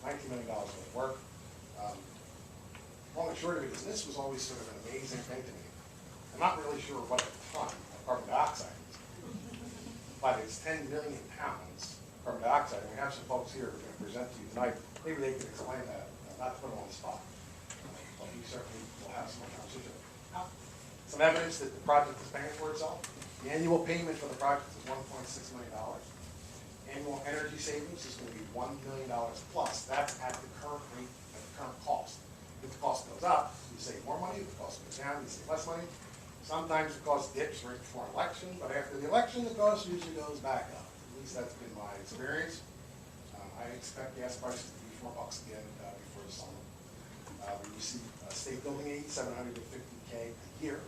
$19 million worth of work. Long and short of it is this was always sort of an amazing thing to me. I'm not really sure what a ton of carbon dioxide is, but it's 10 million pounds of carbon dioxide. And we have some folks here who are going to present to you tonight. Maybe they can explain that, not to put them on the spot. But we certainly will have some conversation. Some evidence that the project is paying for itself. The annual payment for the project is $1.6 million. Annual energy savings is going to be $1 million plus. That's at the current rate, at the current cost. If the cost goes up, you save more money. If the cost goes down, you save less money. Sometimes the cost dips right before an election, but after the election, the cost usually goes back up. At least that's been my experience. I expect gas prices to be $4 again before the summer. We receive state building aid, $750K a year.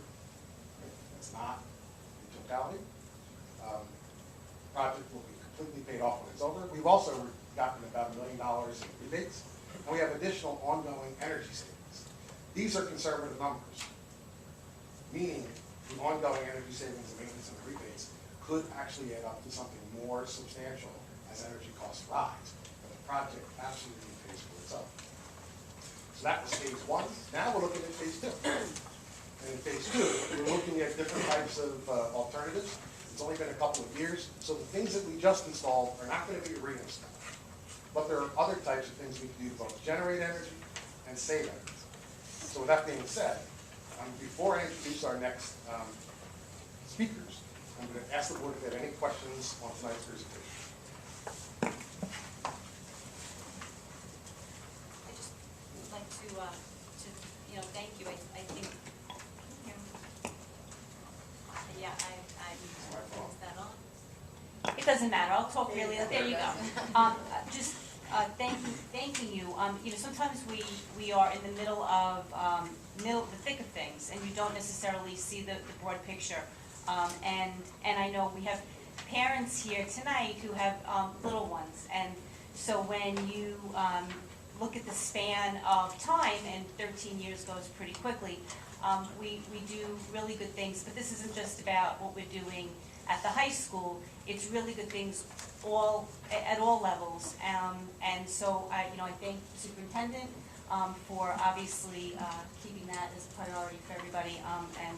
It's not in totality. Project will be completely paid off when it's over. We've also gotten about $1 million in rebates, and we have additional ongoing energy savings. These are conservative numbers, meaning the ongoing energy savings and maintenance and rebates could actually add up to something more substantial as energy costs rise. But the project absolutely pays for itself. So that was phase one. Now we're looking at phase two. And in phase two, we're looking at different types of alternatives. It's only been a couple of years, so the things that we just installed are not going to be reinstalled. But there are other types of things we can do to both generate energy and save energy. So with that being said, before I introduce our next speakers, I'm going to ask the board if they have any questions on tonight's presentation. I just would like to thank you. I think, yeah, is that on? It doesn't matter. I'll talk really. There you go. Just thanking you. Sometimes we are in the middle of the thick of things, and you don't necessarily see the broad picture. And I know we have parents here tonight who have little ones, and so when you look at the span of time, and 13 years goes pretty quickly, we do really good things. But this isn't just about what we're doing at the high school. It's really good things at all levels. And so I thank the superintendent for obviously keeping that as a priority for everybody. And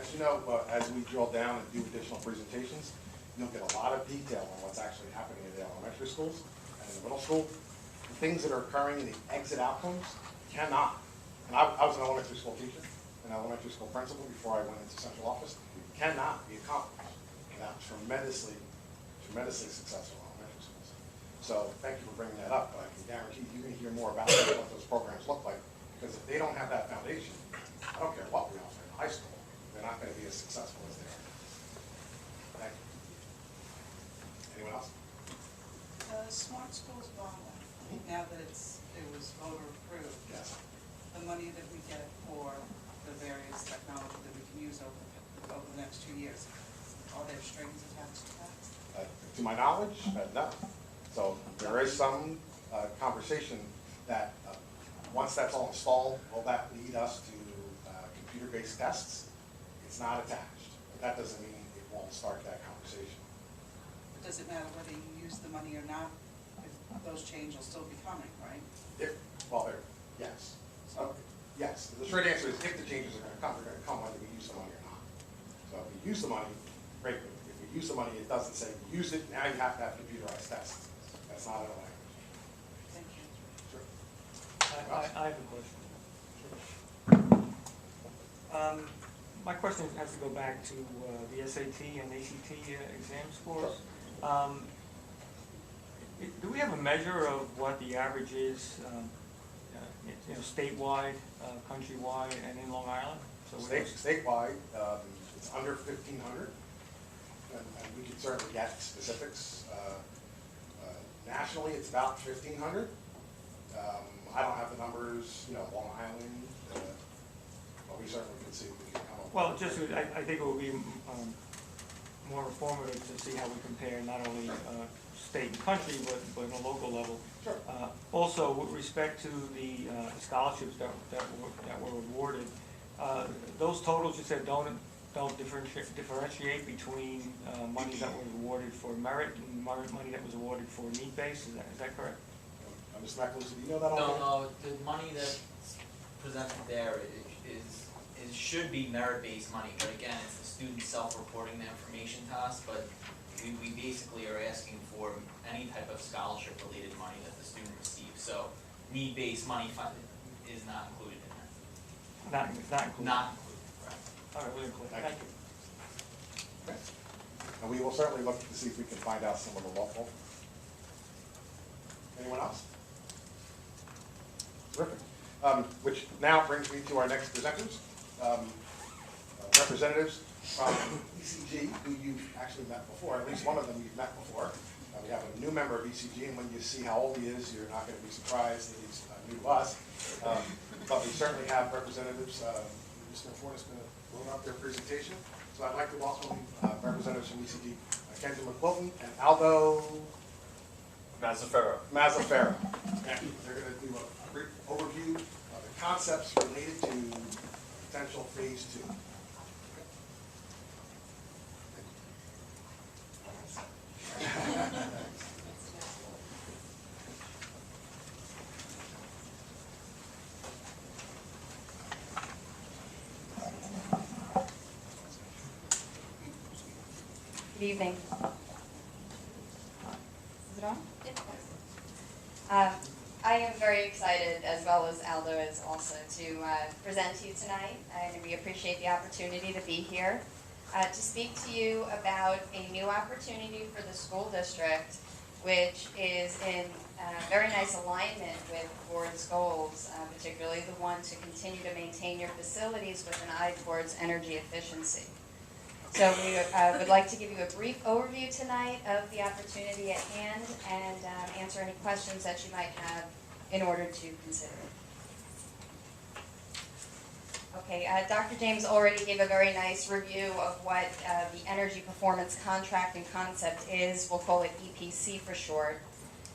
As you know, as we drill down and do additional presentations, you'll get a lot of detail on what's actually happening in the elementary schools and in the middle school. The things that are occurring in the exit outcomes cannot, and I was an elementary school teacher, an elementary school principal before I went into central office, cannot be accomplished without tremendously successful elementary schools. So thank you for bringing that up, but I can guarantee you're going to hear more about what those programs look like, because if they don't have that foundation, I don't care what we offer in high school, they're not going to be as successful as they are. Thank you. Anyone else? Smart Schools bond, now that it was voter approved, Yes. the money that we get for the various technology that we can use over the next 2 years, are there strings attached to that? To my knowledge, no. So there is some conversation that once that's all installed, will that lead us to computer-based tests? It's not attached, but that doesn't mean it won't start that conversation. But does it matter whether you use the money or not? If those changes will still be coming, right? Yes. Yes, the short answer is if the changes are going to come, they're going to come whether we use the money or not. So if we use the money, great. If we use the money, it doesn't say use it, now you have to have computerized tests. That's not in the language. Thank you. Sure. I have a question. My question has to go back to the SAT and ACT exam scores. Do we have a measure of what the average is, statewide, countrywide, and in Long Island? So Statewide, it's under 1,500, and we can certainly get specifics. Nationally, it's about 1,500. I don't have the numbers, Long Island, but we certainly can see if we can come up. Well, I think it would be more informative to see how we compare not only state and country, but on a local level. Sure. Also, with respect to the scholarships that were awarded, those totals you said don't differentiate between money that was awarded for merit and money that was awarded for need-based. Is that correct? Mr. Macaluso, do you know that? No, the money that's presented there should be merit-based money, but again, it's the student self-reporting the information to us, but we basically are asking for any type of scholarship-related money that the student receives. So need-based money is not included in that. Not included? Not included, correct. All right, we're included. Thank you. Okay. And we will certainly look to see if we can find out some of the local. Anyone else? Terrific. Which now brings me to our next presenters. Representatives from ECG, who you've actually met before, at least one of them you've met before. We have a new member of ECG, and when you see how old he is, you're not going to be surprised that he's new to us. But we certainly have representatives. Mr. Ford is going to load up their presentation. So I'd like to welcome representatives from ECG, Kendra McQuilton and Aldo Mazzaferro. And they're going to do a brief overview of the concepts related to potential phase 2. Good evening. Is it on? I am very excited, as well as Aldo is also, to present to you tonight, and we appreciate the opportunity to be here to speak to you about a new opportunity for the school district, which is in very nice alignment with the board's goals, particularly the one to continue to maintain your facilities with an eye towards energy efficiency. So we would like to give you a brief overview tonight of the opportunity at hand and answer any questions that you might have in order to consider it. Okay, Dr. James already gave a very nice review of what the Energy Performance Contracting concept is. We'll call it EPC for short.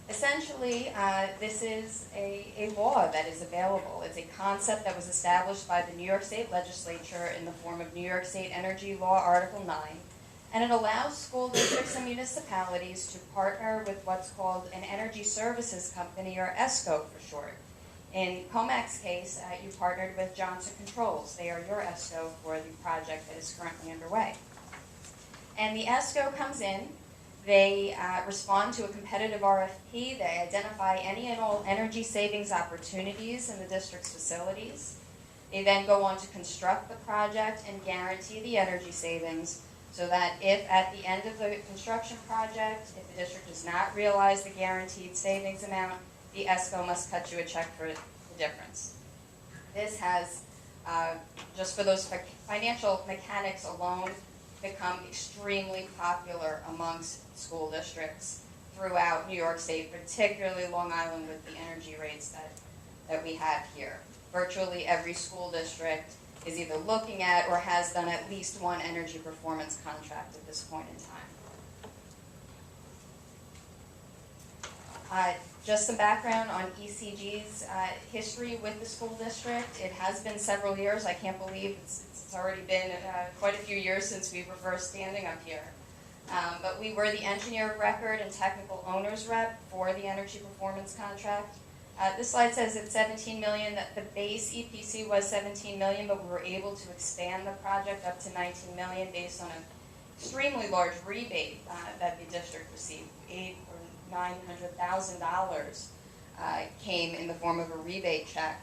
Essentially, this is a law that is available. It's a concept that was established by the New York State Legislature in the form of New York State Energy Law Article 9, and it allows school districts and municipalities to partner with what's called an energy services company, or ESCO for short. In Commack's case, you partnered with Johnson Controls. They are your ESCO for the project that is currently underway. And the ESCO comes in, they respond to a competitive RFP, they identify any and all energy savings opportunities in the district's facilities. They then go on to construct the project and guarantee the energy savings so that if at the end of the construction project, if the district does not realize the guaranteed savings amount, the ESCO must cut you a check for the difference. This has, just for those financial mechanics alone, become extremely popular amongst school districts throughout New York State, particularly Long Island with the energy rates that we have here. Virtually every school district is either looking at or has done at least one energy performance contract at this point in time. Just some background on ECG's history with the school district. It has been several years. I can't believe it's already been quite a few years since we were first standing up here. But we were the engineer of record and technical owner's rep for the energy performance contract. This slide says it's $17 million, that the base EPC was $17 million, but we were able to expand the project up to $19 million based on an extremely large rebate that the district received. $800,000 or $900,000 came in the form of a rebate check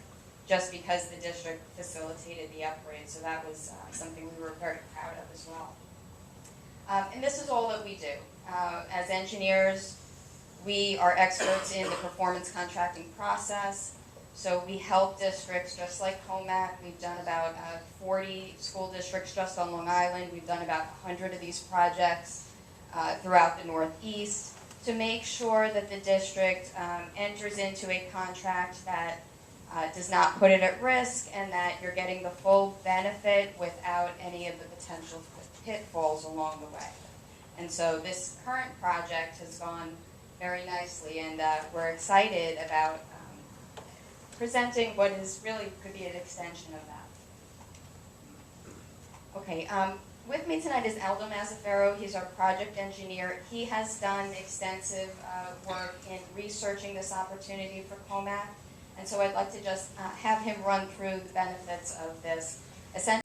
just because the district facilitated the upgrade. So that was something we were very proud of as well. And this is all that we do. As engineers, we are experts in the performance contracting process. So we help districts just like Commack. We've done about 40 school districts just on Long Island. We've done about 100 of these projects throughout the Northeast to make sure that the district enters into a contract that does not put it at risk and that you're getting the full benefit without any of the potential pitfalls along the way. And so this current project has gone very nicely, and we're excited about presenting what is really could be an extension of that. Okay, with me tonight is Aldo Mazzaferro. He's our project engineer. He has done extensive work in researching this opportunity for Commack, and so I'd like to just have him run through the benefits of this. Essentially,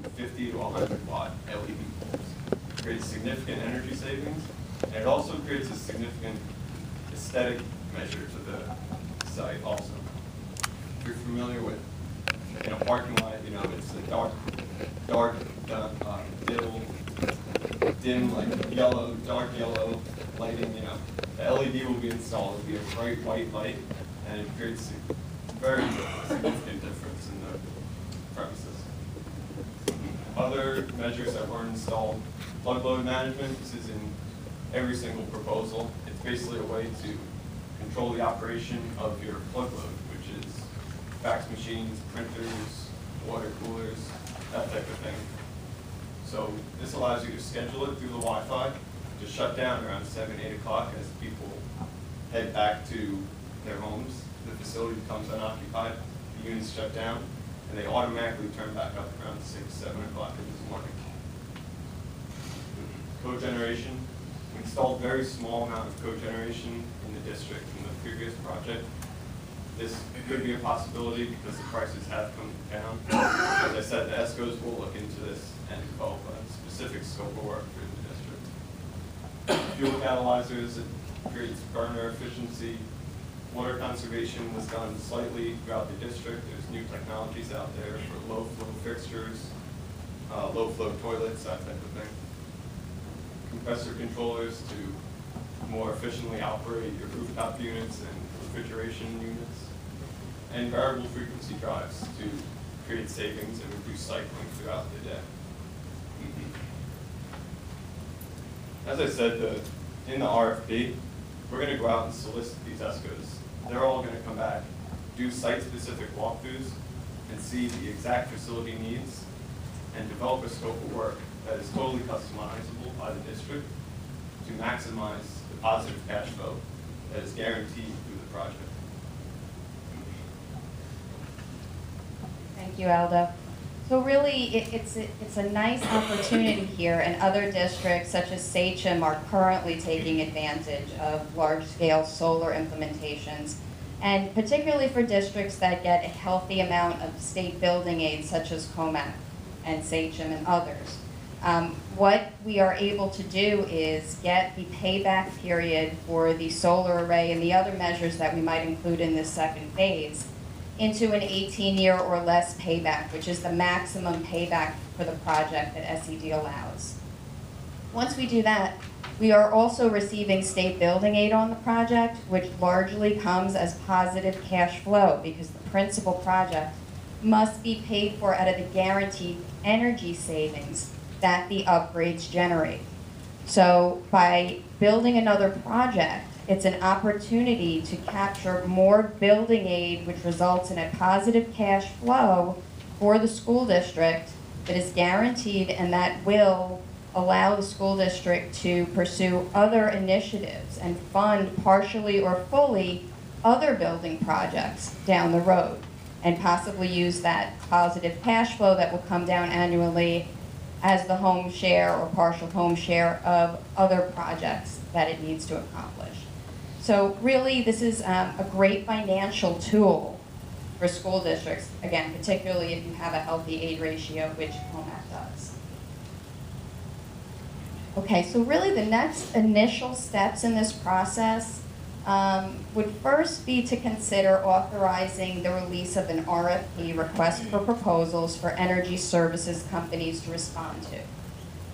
To 50 to 100 watt LED bulbs. Creates significant energy savings, and it also creates a significant aesthetic measure to the site also. If you're familiar with, in a parking lot, you know, it's a dark, dim, like yellow, dark yellow lighting, you know. The LED will be installed, it'll be a bright white light, and it creates a very significant difference in the premises. Other measures that were installed, plug load management. This is in every single proposal. It's basically a way to control the operation of your plug load, which is fax machines, printers, water coolers, that type of thing. So this allows you to schedule it through the Wi-Fi to shut down around 7, 8 o'clock as people head back to their homes. The facility becomes unoccupied, the units shut down, and they automatically turn back up around 6, 7 o'clock in the morning. Cogeneration. We installed a very small amount of cogeneration in the district in the previous project. This could be a possibility because the prices have come down. As I said, the ESCOs will look into this and develop a specific scope of work for the district. Fuel catalyzers, it creates burner efficiency. Water conservation was done slightly throughout the district. There's new technologies out there for low flow fixtures, low flow toilets, that type of thing. Compressor controllers to more efficiently operate your rooftop units and refrigeration units, and variable frequency drives to create savings and reduce cycling throughout the day. As I said, in the RFP, we're going to go out and solicit these ESCOs. They're all going to come back, do site-specific walkthroughs, and see the exact facility needs, and develop a scope of work that is totally customizable by the district to maximize the positive cash flow that is guaranteed through the project. thank you, Aldo. So really, it's a nice opportunity here, and other districts such as Sachem are currently taking advantage of large-scale solar implementations. And particularly for districts that get a healthy amount of state building aid, such as Commack and Sachem and others. What we are able to do is get the payback period for the solar array and the other measures that we might include in this second phase into an 18-year or less payback, which is the maximum payback for the project that SED allows. Once we do that, we are also receiving state building aid on the project, which largely comes as positive cash flow because the principal project must be paid for out of the guaranteed energy savings that the upgrades generate. So by building another project, it's an opportunity to capture more building aid, which results in a positive cash flow for the school district that is guaranteed, and that will allow the school district to pursue other initiatives and fund partially or fully other building projects down the road, and possibly use that positive cash flow that will come down annually as the home share or partial home share of other projects that it needs to accomplish. So really, this is a great financial tool for school districts, again, particularly if you have a healthy aid ratio, which Commack does. Okay, so really the next initial steps in this process would first be to consider authorizing the release of an RFP, request for proposals, for energy services companies to respond to.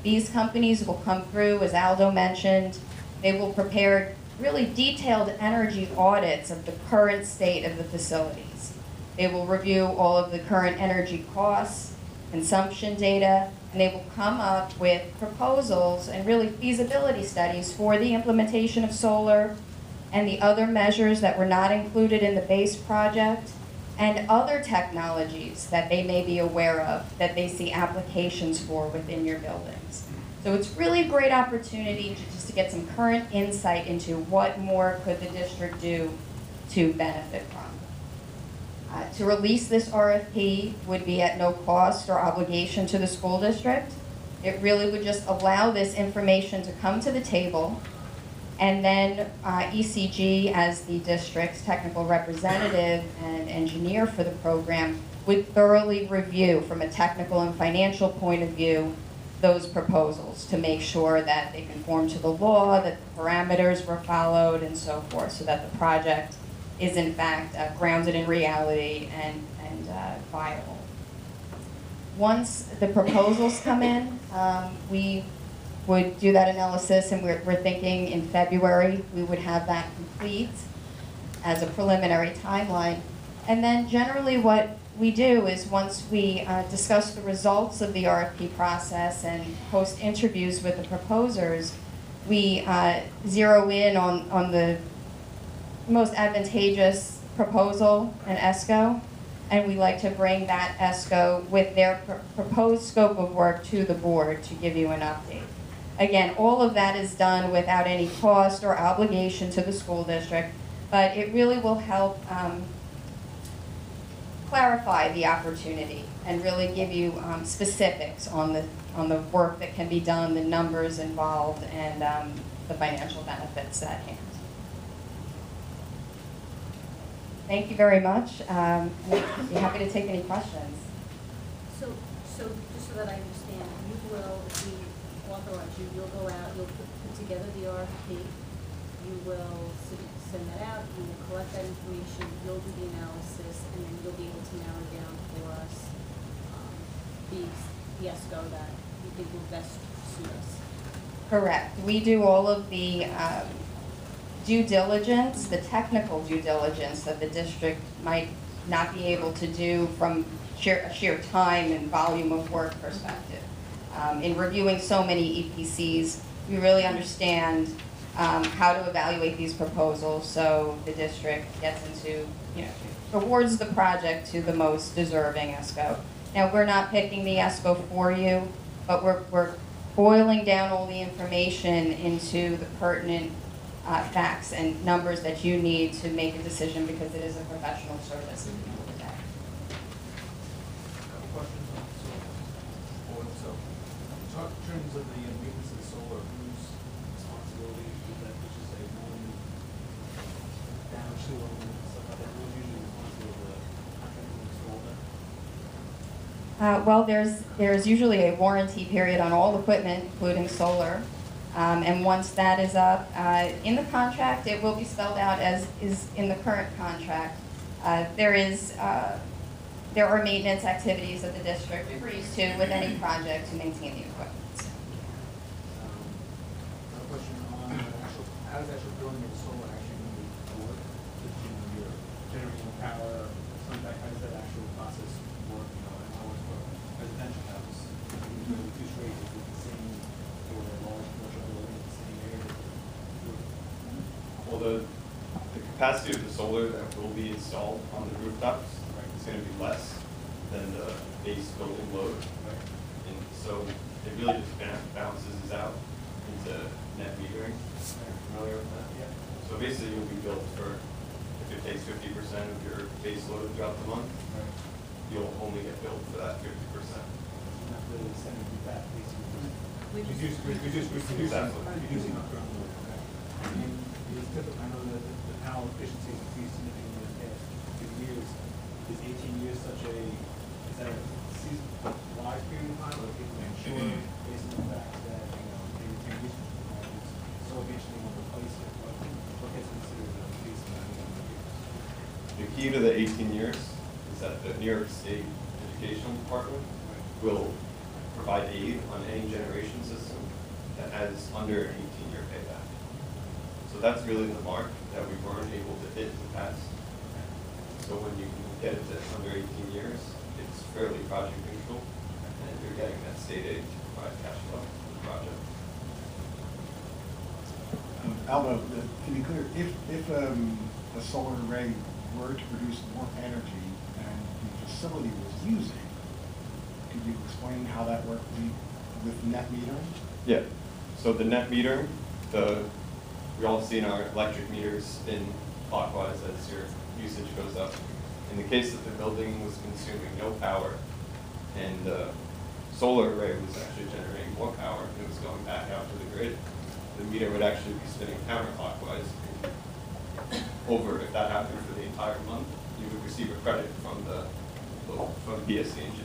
These companies will come through, as Aldo mentioned. They will prepare really detailed energy audits of the current state of the facilities. They will review all of the current energy costs, consumption data, and they will come up with proposals and really feasibility studies for the implementation of solar and the other measures that were not included in the base project, and other technologies that they may be aware of that they see applications for within your buildings. So it's really a great opportunity to get some current insight into what more could the district do to benefit from. To release this RFP would be at no cost or obligation to the school district. It really would just allow this information to come to the table, and then ECG, as the district's technical representative and engineer for the program, would thoroughly review from a technical and financial point of view those proposals to make sure that they conform to the law, that the parameters were followed, and so forth, so that the project is in fact grounded in reality and viable. Once the proposals come in, we would do that analysis, and we're thinking in February we would have that complete as a preliminary timeline. And then generally what we do is, once we discuss the results of the RFP process and host interviews with the proposers, we zero in on the most advantageous proposal and ESCO, and we like to bring that ESCO with their proposed scope of work to the board to give you an update. Again, all of that is done without any cost or obligation to the school district, but it really will help clarify the opportunity and really give you specifics on the work that can be done, the numbers involved, and the financial benefits at hand. Thank you very much. I'd be happy to take any questions. So just so that I understand, you will, if we authorize you, you'll go out, you'll put together the RFP, you will send that out, you will collect that information, you'll do the analysis, and then you'll be able to narrow down for us the ESCO that you think will best suit us. Correct. We do all of the due diligence, the technical due diligence that the district might not be able to do from sheer time and volume of work perspective. In reviewing so many EPCs, we really understand how to evaluate these proposals so the district gets into, awards the project to the most deserving ESCO. Now, we're not picking the ESCO for you, but we're boiling down all the information into the pertinent facts and numbers that you need to make a decision, because it is a professional service at the end of the day. Questions on solar? Talk in terms of the maintenance of the solar, whose responsibility is that, which is a one damage to one and stuff like And who's usually responsible for the contractor to install that? Well, there's usually a warranty period on all equipment, including solar. And once that is up, in the contract, it will be spelled out as is in the current contract. There are maintenance activities that the district agrees to with any project to maintain the equipment. Another question on how does actual building of solar actually going to work? You're generating power, how does that actual process work, and how it's for residential house? The two rates, is it the same for a large commercial building, the same area? Well, the capacity of the solar that will be installed on the rooftops is going to be less than the base building load. And so it really just balances out into net metering. Are you familiar with that? Yeah. So basically you'll be billed for, if it takes 50% of your base load throughout the month, you'll only get billed for that 50%. Not really sending you back, basically. We Reducing our ground load, okay? And it's typical, I know that the panel efficiency has increased significantly in the past few years. Is 18 years such a, is that a wise period of time, or people ensure based on the fact that, they retain usage requirements, so eventually will replace it? What gets considered a piece of that in the years? The key to the 18 years is that the New York State Educational Department will provide aid on any generation system that has under an 18-year payback. So that's really the mark that we weren't able to hit in the past. So when you can get it to under 18 years, it's fairly project neutral, and you're getting that state aid to provide cash flow for the project. Aldo, to be clear, if a solar array were to produce more energy than the facility was using, could you explain how that worked with net metering? Yeah. So the net metering, we all seen our electric meters spin clockwise as your usage goes up. In the case that the building was consuming no power and the solar array was actually generating more power and it was going back out to the grid, the meter would actually be spinning counterclockwise. If that happened for the entire month, you would receive a credit from BSC&G.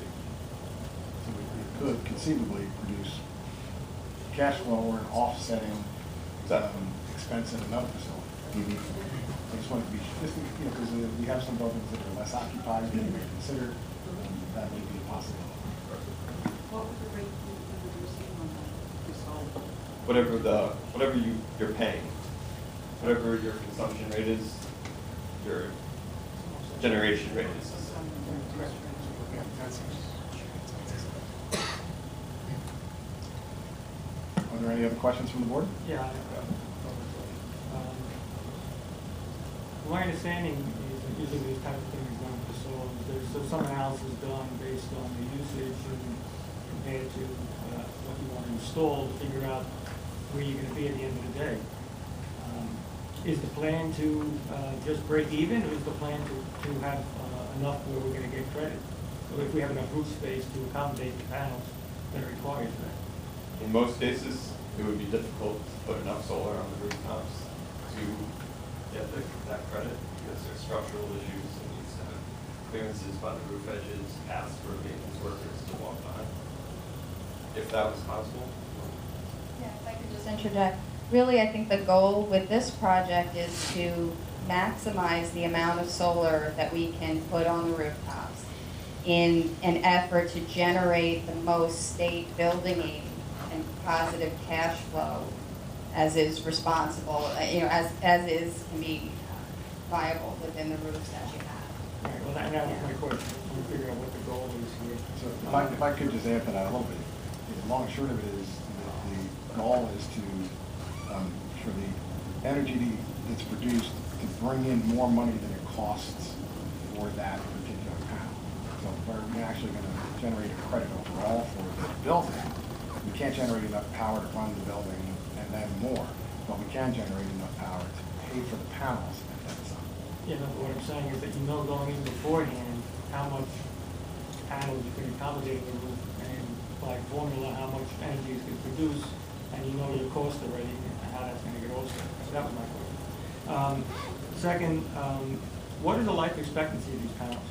So we could conceivably produce cash flow or an offsetting expense in another facility. I just wanted to be, because we have some buildings that are less occupied than we may consider, that may be a possibility. What would the rate be that we receive on that? Whatever you're paying, whatever your consumption rate is, your generation rate is. Are there any other questions from the board? Yeah. My understanding is that usually these type of things done for solar, there's some analysis done based on the usage and compared to what you want to install to figure out where you're going to be at the end of the day. Is the plan to just break even, or is the plan to have enough where we're going to get credit? So if we have enough roof space to accommodate the panels that are required for that? In most cases, it would be difficult to put enough solar on the rooftops to get that credit because there's structural issues and needs to have clearances by the roof edges, paths for maintenance workers to walk by. If that was possible. Yeah, if I could just interject. Really, I think the goal with this project is to maximize the amount of solar that we can put on the rooftops in an effort to generate the most state building aid and positive cash flow as is responsible, as is can be viable within the roofs that you have. All right, well, that was my question, to figure out what the goal is here. So if I could just add to that a little bit, the long and short of it is that the goal is to, for the energy that's produced to bring in more money than it costs for that particular panel. So we're actually going to generate a credit overall for the building. We can't generate enough power to run the building and then more, but we can generate enough power to pay for the panels and then some. Yeah, no, what I'm saying is that you know going in beforehand how much panels you can accommodate in the roof, and by formula how much energy is going to produce, and you know your cost already and how that's going to get offset. So that was my question. Second, What is the life expectancy of these panels?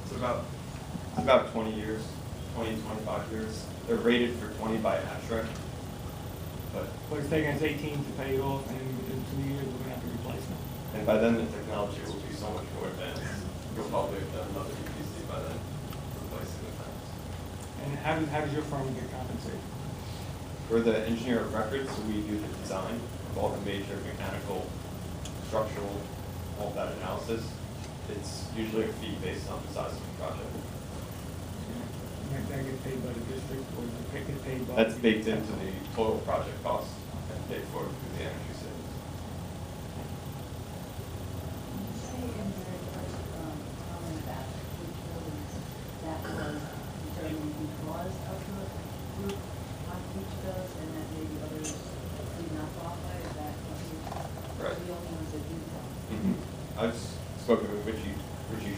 It's about 20 years, 20, 25 years. They're rated for 20 by ASHRAE, but What it's taking us 18 to pay it off, and in 2 years, we're gonna have to replace them. and by then the technology will be so much more advanced. You'll probably have done another EPC by then, replacing the panels. And how does your firm get compensated? We're the engineer of record, so we do the design of all the major mechanical, structural, all that analysis. It's usually a fee based on the size of the project. Does that get paid by the district, or does it get paid by? That's baked into the total project cost and paid for through the energy savings. You say in your first comment about which buildings that was determined because of the group on each of those, and that maybe others did not qualify, is that what you, Right. the only ones that do qualify? I've spoken with Richie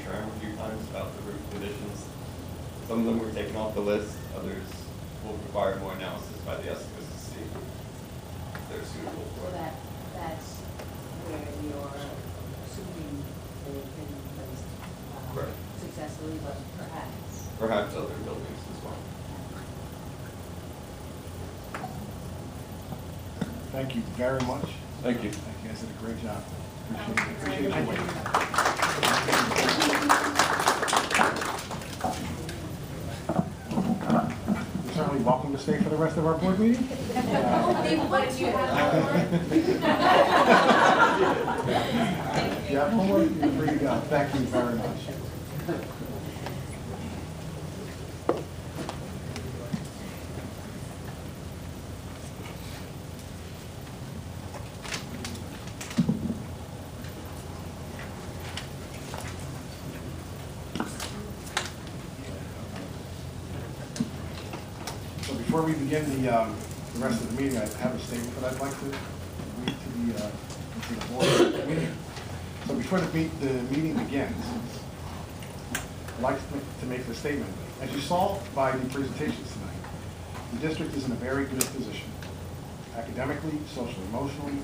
Sherm a few times about the roof conditions. Some of them were taken off the list, others will require more analysis by the estimates to see if they're suitable So for it. that's where you're assuming they've been placed Right. successfully, but perhaps. Perhaps other buildings as well. Thank you very much. Thank you. Thank you guys did a great job. Appreciate your waiting. You're certainly welcome to stay for the rest of our board meeting. But you have Yeah, homework, you're free to go. Thank you very much. So before we begin the rest of the meeting, I have a statement that I'd like to read to the board. So before the meeting begins, I'd like to make this statement. As you saw by the presentations tonight, the district is in a very good position, academically, socially, emotionally,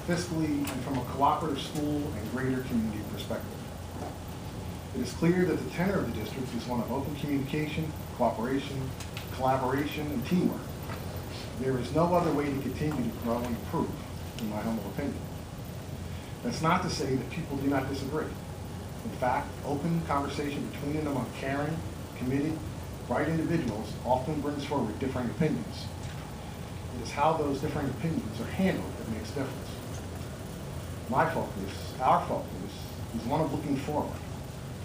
fiscally, and from a cooperative school and greater community perspective. It is clear that the tenor of the district is one of open communication, cooperation, collaboration, and teamwork. There is no other way to continue to grow and improve, in my humble opinion. That's not to say that people do not disagree. In fact, open conversation between them among caring, committed, bright individuals often brings forward differing opinions. It is how those differing opinions are handled that makes a difference. My focus, our focus, is one of looking forward,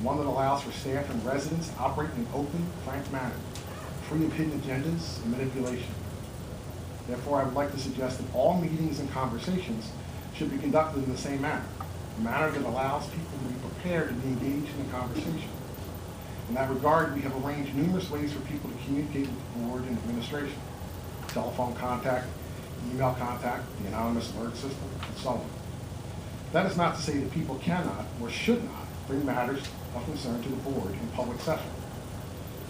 one that allows for staff and residents to operate in an open, frank manner, free of hidden agendas and manipulation. Therefore, I would like to suggest that all meetings and conversations should be conducted in the same manner, a manner that allows people to be prepared to be engaged in the conversation. In that regard, we have arranged numerous ways for people to communicate with the board and administration: telephone contact, email contact, the anonymous alert system, and so on. That is not to say that people cannot or should not bring matters of concern to the board in public session.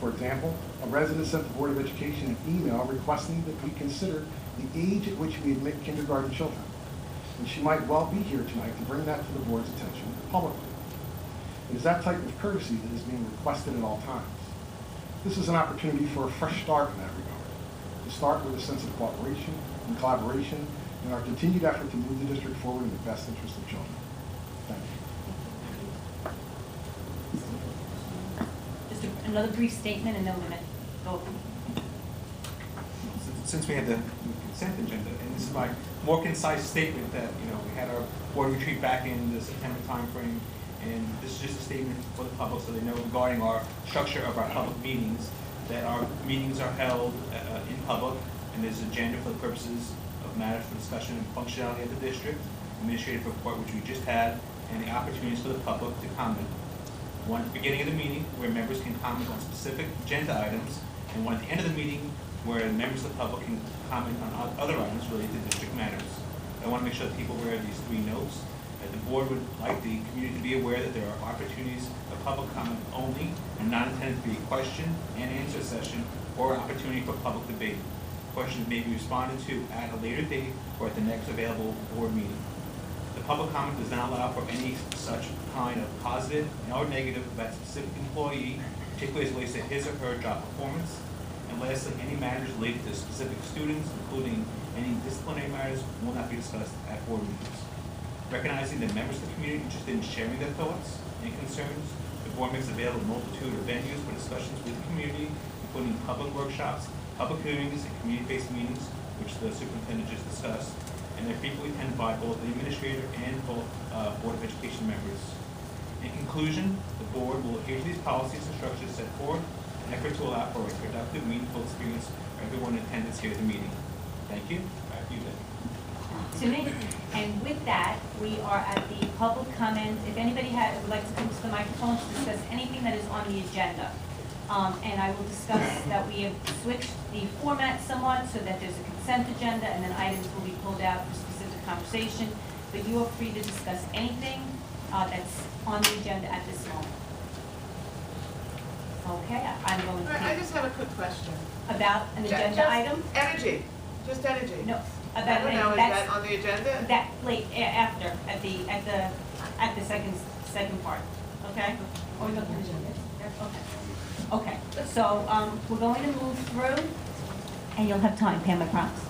For example, a resident sent the Board of Education an email requesting that we consider the age at which we admit kindergarten children. And she might well be here tonight to bring that to the board's attention publicly. It is that type of courtesy that is being requested at all times. This is an opportunity for a fresh start in that regard, to start with a sense of cooperation and collaboration in our continued effort to move the district forward in the best interest of children. Thank you. Just another brief statement, and then we're gonna go. Since we had the consent agenda, and this is my more concise statement that, we had our board retreat back in the September timeframe, and this is just a statement for the public so they know regarding our structure of our public meetings, that our meetings are held in public, and there's an agenda for the purposes of matters for discussion and functionality of the district, administrative report, which we just had, and the opportunities for the public to comment. One at the beginning of the meeting, where members can comment on specific agenda items, and one at the end of the meeting, where members of the public can comment on other items related to district matters. I want to make sure that people are aware of these three notes, that the board would like the community to be aware that there are opportunities of public comment only and not intended to be a question and answer session or an opportunity for public debate. Questions may be responded to at a later date or at the next available board meeting. The The public comment does not allow for any such kind of positive or negative about a specific employee, particularly as it relates to his or her job performance. And lastly, any matters related to specific students, including any disciplinary matters, will not be discussed at board meetings. Recognizing that members of the community are interested in sharing their thoughts and concerns, the board makes available a multitude of venues for discussions with the community, including public workshops, public hearings, and community-based meetings, which the superintendent just discussed, and they're frequently attended by both the administrator and both Board of Education members. In conclusion, the board will adhere to these policies and structures set forth in an effort to allow for a productive, meaningful experience for everyone in attendance here at the meeting. Thank you. Back to you, Deb. To me. And with that, we are at the public comment. If anybody would like to come to the microphone to discuss anything that is on the agenda. And I will discuss that we have switched the format somewhat so that there's a consent agenda and then items will be pulled out for specific conversation. But you are free to discuss anything that's on the agenda at this moment. Okay, I'm going to. I just have a quick question. About an agenda item? Energy, just energy. No, I about don't know, is that on the agenda? that late after at the second part. Okay? Or the okay. Okay. So we're going to move through, and you'll have time, Pam, I promise.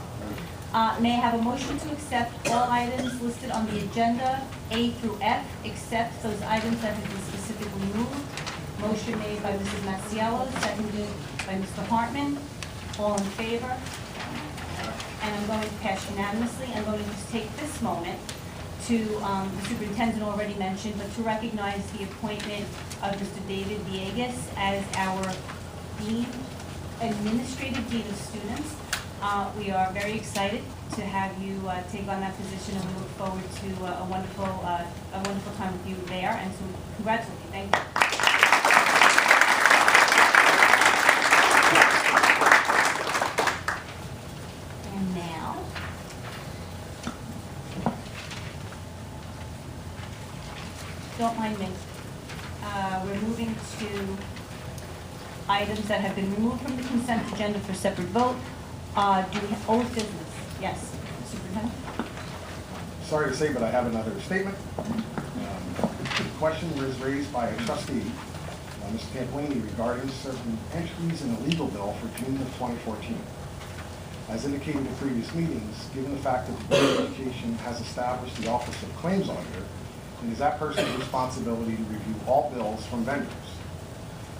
May I have a motion to accept all items listed on the agenda, A through F, except those items that have been specifically moved? Motion made by Mrs. Masiello, seconded by Mr. Hartman. All in favor? And I'm going to pass unanimously. I'm going to just take this moment to, the superintendent already mentioned, but to recognize the appointment of Mr. David Villegas as our Dean, Administrative Dean of Students. We are very excited to have you take on that position, and we look forward to a wonderful time with you there. And so, congratulations. Thank you. And now, don't mind me. We're moving to items that have been removed from the consent agenda for separate vote. Do we have old business? Yes, Superintendent? Sorry to say, but I have another statement. The question was raised by a trustee, Mr. Campolini, regarding certain entries in the legal bill for June of 2014. As indicated in previous meetings, given the fact that the Board of Education has established the Office of Claims Auditor, it is that person's responsibility to review all bills from vendors.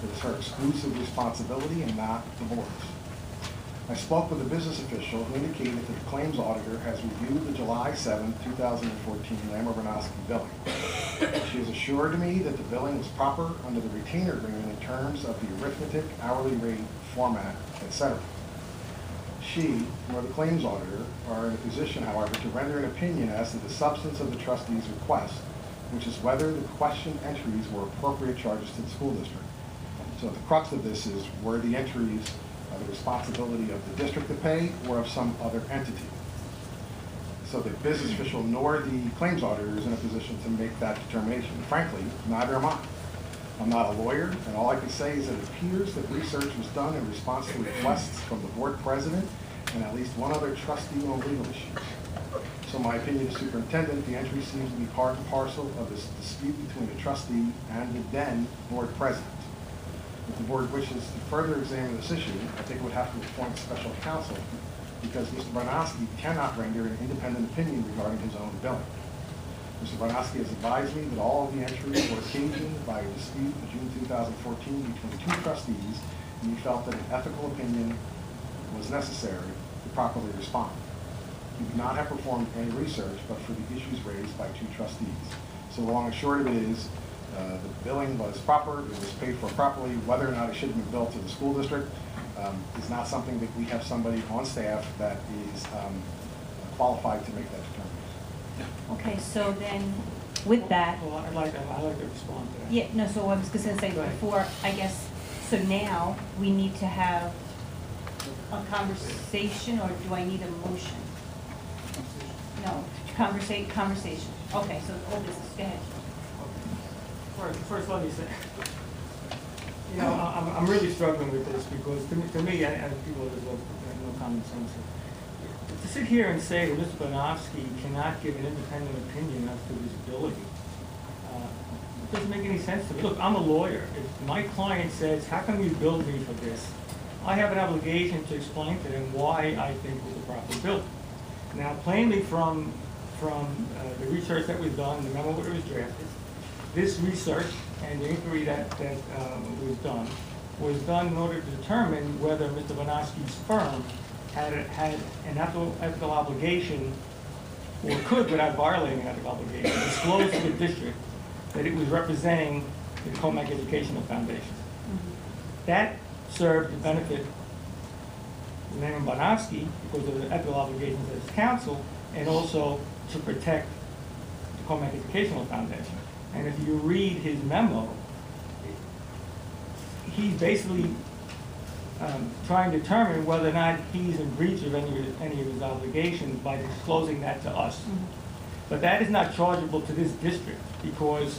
It is her exclusive responsibility and not the board's. I spoke with a business official who indicated that the claims auditor has reviewed the July 7, 2014 Lammer-Bernowski billing. She has assured me that the billing was proper under the retainer agreement in terms of the arithmetic, hourly rate, format, etc. She, nor the claims auditor, are in a position, however, to render an opinion as to the substance of the trustee's request, which is whether the questioned entries were appropriate charges to the school district. So the crux of this is, were the entries the responsibility of the district to pay or of some other entity? So the business official nor the claims auditor is in a position to make that determination. Frankly, neither am I. I'm not a lawyer, and all I can say is that it appears that research was done in response to requests from the board president and at least one other trustee on legal issues. So my opinion as superintendent, the entry seems to be part and parcel of this dispute between the trustee and the then board president. If the board wishes to further examine this issue, I think it would have to appoint special counsel because Mr. Bernowski cannot render an independent opinion regarding his own billing. Mr. Bernowski has advised me that all of the entries were occasioned by a dispute in June 2014 between two trustees, and he felt that an ethical opinion was necessary to properly respond. He would not have performed any research but for the issues raised by two trustees. So the long and short of it is, the billing was proper, it was paid for properly. Whether or not it should have been billed to the school district is not something that we have somebody on staff that is qualified to make that determination. Okay, so then, with that. Well, I'd like to respond to that. Yeah, no, so I was just gonna say Go ahead. before, I guess, so now we need to have a conversation, or do I need a motion? No, conversation. Okay, so old business, go ahead. First, let me say, I'm really struggling with this because to me, and people that have no common sense, to sit here and say that Mr. Bonofsky cannot give an independent opinion as to his ability, it doesn't make any sense to me. Look, I'm a lawyer. If my client says, how come you billed me for this? I have an obligation to explain to them why I think it was a proper bill. Now, plainly from the research that was done, the memo that was drafted, this research and the inquiry that was done in order to determine whether Mr. Bonofsky's firm had an ethical obligation, or could, without violating an ethical obligation, disclose to the district that it was representing the Commack Educational Foundation. That served to benefit Raymond Bonofsky because of the ethical obligations as counsel, and also to protect the Commack Educational Foundation. And if you read his memo, he's basically trying to determine whether or not he's in breach of any of his obligations by disclosing that to us. But that is not chargeable to this district because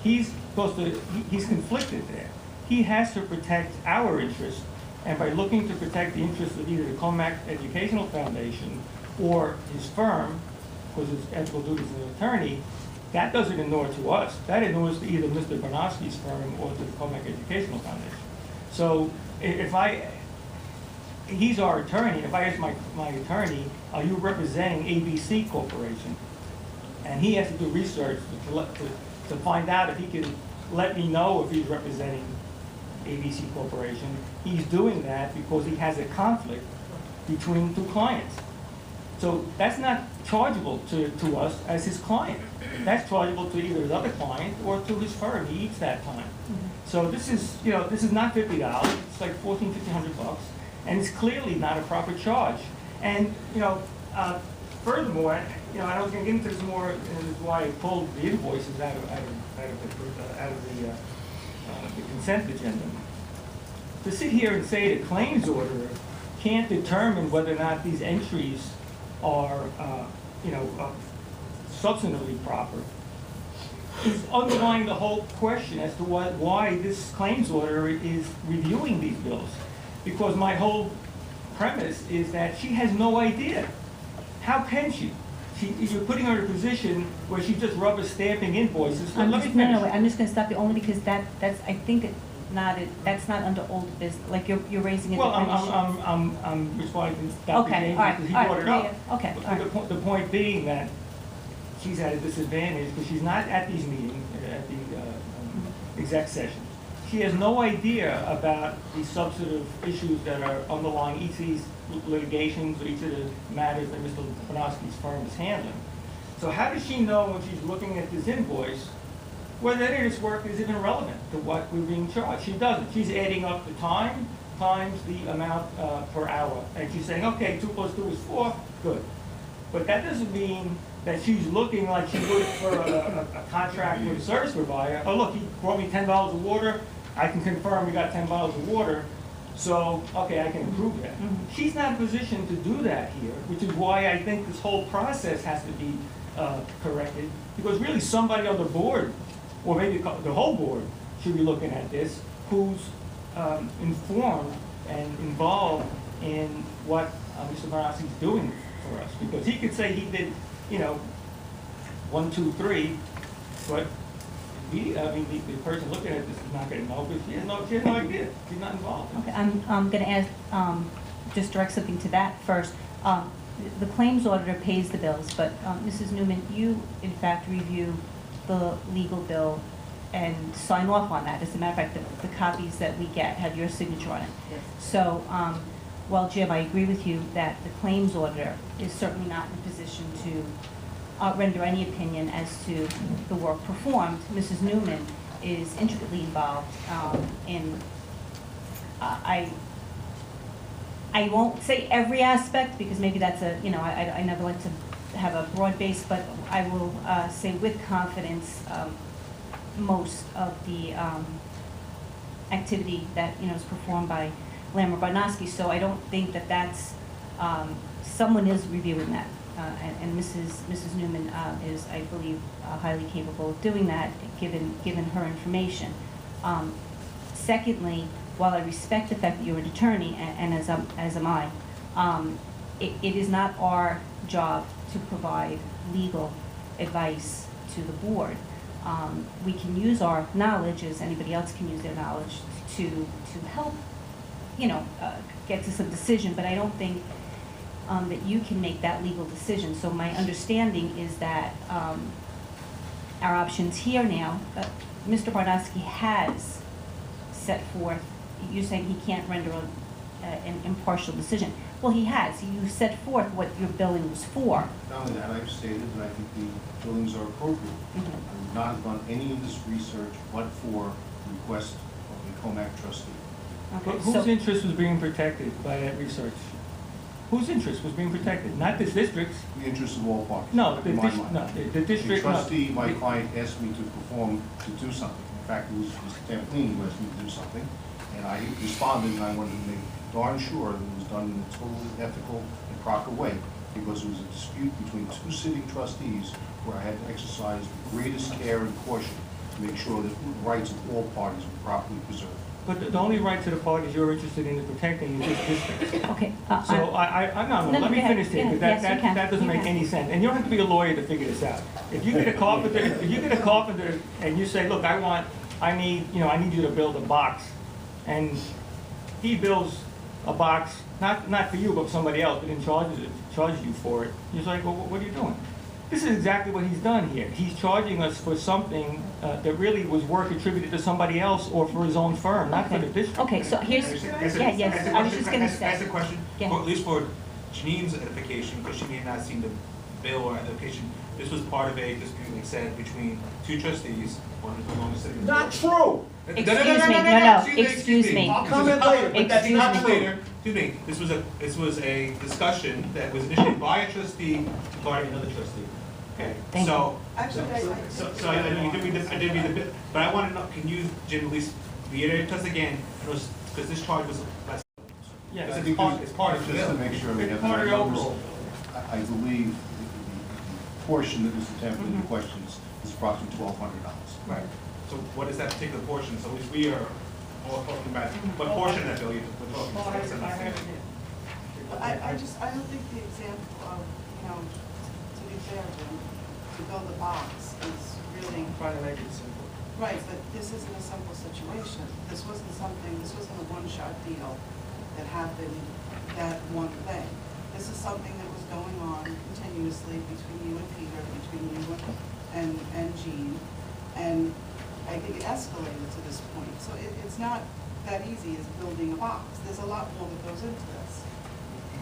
he's conflicted there. He has to protect our interests, and by looking to protect the interests of either the Commack Educational Foundation or his firm, because his ethical duties as an attorney, that doesn't inure to us. That inures to either Mr. Bonofsky's firm or to the Commack Educational Foundation. So he's our attorney. If I ask my attorney, are you representing ABC Corporation? And he has to do research to find out if he can let me know if he's representing ABC Corporation. He's doing that because he has a conflict between two clients. So that's not chargeable to us as his client. That's chargeable to either his other client or to his firm. He eats that time. So this is not $50. It's like $1,500, and it's clearly not a proper charge. And furthermore, I was going to get into this more, and this is why I pulled the invoices out of the consent agenda. To sit here and say the claims order can't determine whether or not these entries are, substantively proper is underlying the whole question as to why this claims order is reviewing these bills. Because my whole premise is that she has no idea. How can she? You're putting her in a position where she's just rubber stamping invoices. I'm just going to stop you only because that's I think that's not under old business. Like you're raising a different issue. I'm responding to Dr. James because he brought it up. Okay. The point being that she's at a disadvantage because she's not at these meetings, at the exec sessions. She has no idea about the substantive issues that are underlying each of these litigations or each of the matters that Mr. Bonofsky's firm is handling. So how does she know when she's looking at this invoice whether any of this work is even relevant to what we're being charged? She doesn't. She's adding up the time times the amount per hour. And she's saying, okay, 2 + 2 is 4, good. But that doesn't mean that she's looking like she would for a contract with a service provider. Oh, look, he brought me 10 bottles of water. I can confirm we got 10 bottles of water. So, okay, I can approve that. She's not in a position to do that here, which is why I think this whole process has to be corrected. Because really somebody on the board, or maybe the whole board, should be looking at this, who's informed and involved in what Mr. Bonofsky's doing for us. Because he could say he did, 1, 2, 3, but the person looking at this is not going to know because she has no idea. She's not involved. Okay, I'm going to ask, just direct something to that first. The claims auditor pays the bills, but Mrs. Newman, you in fact review the legal bill and sign off on that. As a matter of fact, the copies that we get have your signature on it. Yes. So, well, Jim, I agree with you that the claims auditor is certainly not in a position to render any opinion as to the work performed. Mrs. Newman is intricately involved in, I won't say every aspect because maybe that's I never like to have a broad base, but I will say with confidence most of the activity that is performed by Lamar Bonofsky. So I don't think that that's someone is reviewing that. And Mrs. Newman is, I believe, highly capable of doing that, given her information. Secondly, while I respect the fact that you're an attorney, and as am I, it is not our job to provide legal advice to the board. We can use our knowledge, as anybody else can use their knowledge, to help, get to some decision, but I don't think that you can make that legal decision. So my understanding is that our options here now, Mr. Barnowski has set forth, you're saying he can't render an impartial decision. Well, he has. You set forth what your billing was for. Not only that, I've stated that I think the billings are appropriate. I would not have done any of this research but for request of the Commack trustee. Okay, But whose interest was being protected by that research? Whose interest was being protected? Not this district's. The interest of all parties. No, in my mind. the district. The no. trustee, my client, asked me to do something. In fact, it was Mr. Tamplini who asked me to do something, and I responded, and I wanted to make darn sure that it was done in a totally ethical and proper way, because it was a dispute between two sitting trustees where I had to exercise the greatest care and caution to make sure that the rights of all parties were properly preserved. But the only rights of the parties you're interested in protecting is this district. Okay. So no, No, let me go ahead. finish there, Go because ahead. Yes, you can. that doesn't You make can. any sense. And you don't have to be a lawyer to figure this out. If you get a carpenter, and you say, look, I need you to build a box, and he builds a box, not for you, but for somebody else, but then charges you for it. You're like, well, what are you doing? This is exactly what he's done here. He's charging us for something that really was work attributed to somebody else or for his own firm, not for the district. Okay, so here's, yes, I was just gonna say. Ask a question, Yeah. at least for Janine's edification, because she may have not seen the bill or application. This was part of a dispute, like said, between two trustees, one was no longer sitting. Not true. Excuse me. I'll comment later. But that's Excuse not me. later. Excuse me, this was a discussion that was initiated by a trustee regarding another trustee. Okay, Thank so, Actually, so I know you did read the bit, but I want to know, can you, Jim, at least reiterate to us again, because this charge was less. Yeah, I It's think part of the just to bill. make sure we It's have the part right of the numbers, overall. I believe the portion that Mr. Tamplini questions is approximately $1,200. Right, so what is that particular portion? So if we are all talking about, what portion of that bill we're talking about? That's what I'm saying. But I don't think the example of, to be fair, Jim, to build a box is really, Trying to make it simple. right, but this isn't a simple situation. This wasn't a one-shot deal that happened that one thing. This is something that was going on continuously between you and Peter, between you and Jean, and I think it escalated to this point. So it's not that easy as building a box. There's a lot more that goes into this.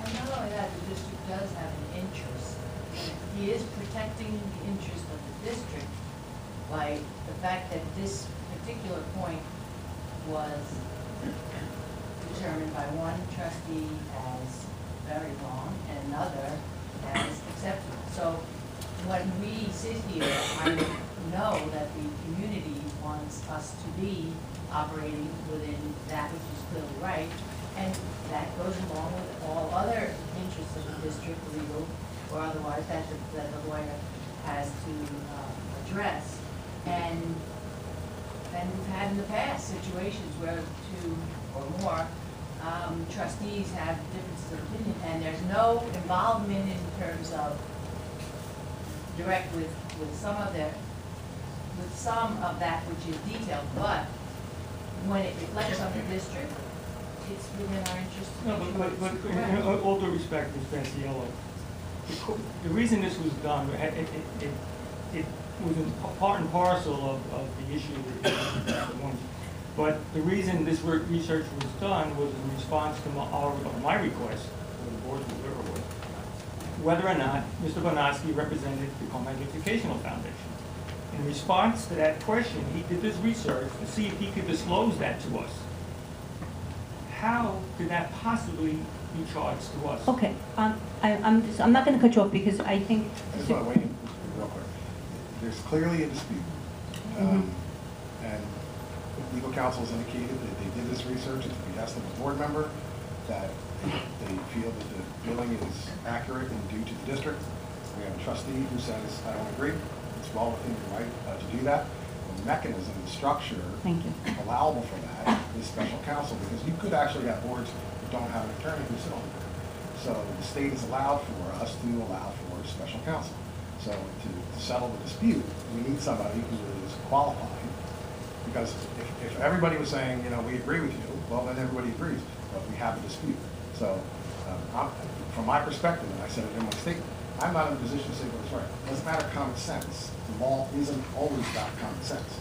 And not only that, the district does have an interest. He is protecting the interest of the district by the fact that this particular point was determined by one trustee as very wrong and another as acceptable. So when we sit here, I know that the community wants us to be operating within that which is clearly right. And that goes along with all other interests of the district, legal or otherwise, that the lawyer has to address. And we've had in the past situations where two or more trustees have differences of opinion, and there's no involvement in terms of direct with some of that which is detailed, but when it reflects on the district, it's within our interest to No, make sure but it's in correct. all due respect, Ms. Panciello, the reason this was done, it was part and parcel of the issue that one. But the reason this research was done was in response to my request, or the board's, whatever it was, whether or not Mr. Bonaski represented the Commack Educational Foundation. In response to that question, he did this research to see if he could disclose that to us. How could that possibly be charged to us? Okay, I'm not gonna cut you off because I think. I just want to weigh in real quick. There's clearly a dispute. And legal counsel has indicated that they did this research at the behest of a board member, that they feel that the billing is accurate and due to the district. We have a trustee who says, I don't agree. It's well within your right to do that. The mechanism, the structure Thank you. allowable for that is special counsel, because you could actually have boards that don't have an attorney who's on the board. So the state has allowed for us to allow for special counsel. So to settle the dispute, we need somebody who is qualified. Because if everybody was saying, you know, we agree with you, well, then everybody agrees, but we have a dispute. So from my perspective, and I said it in my statement, I'm not in a position to say what's right. It doesn't matter common sense. The law isn't always about common sense.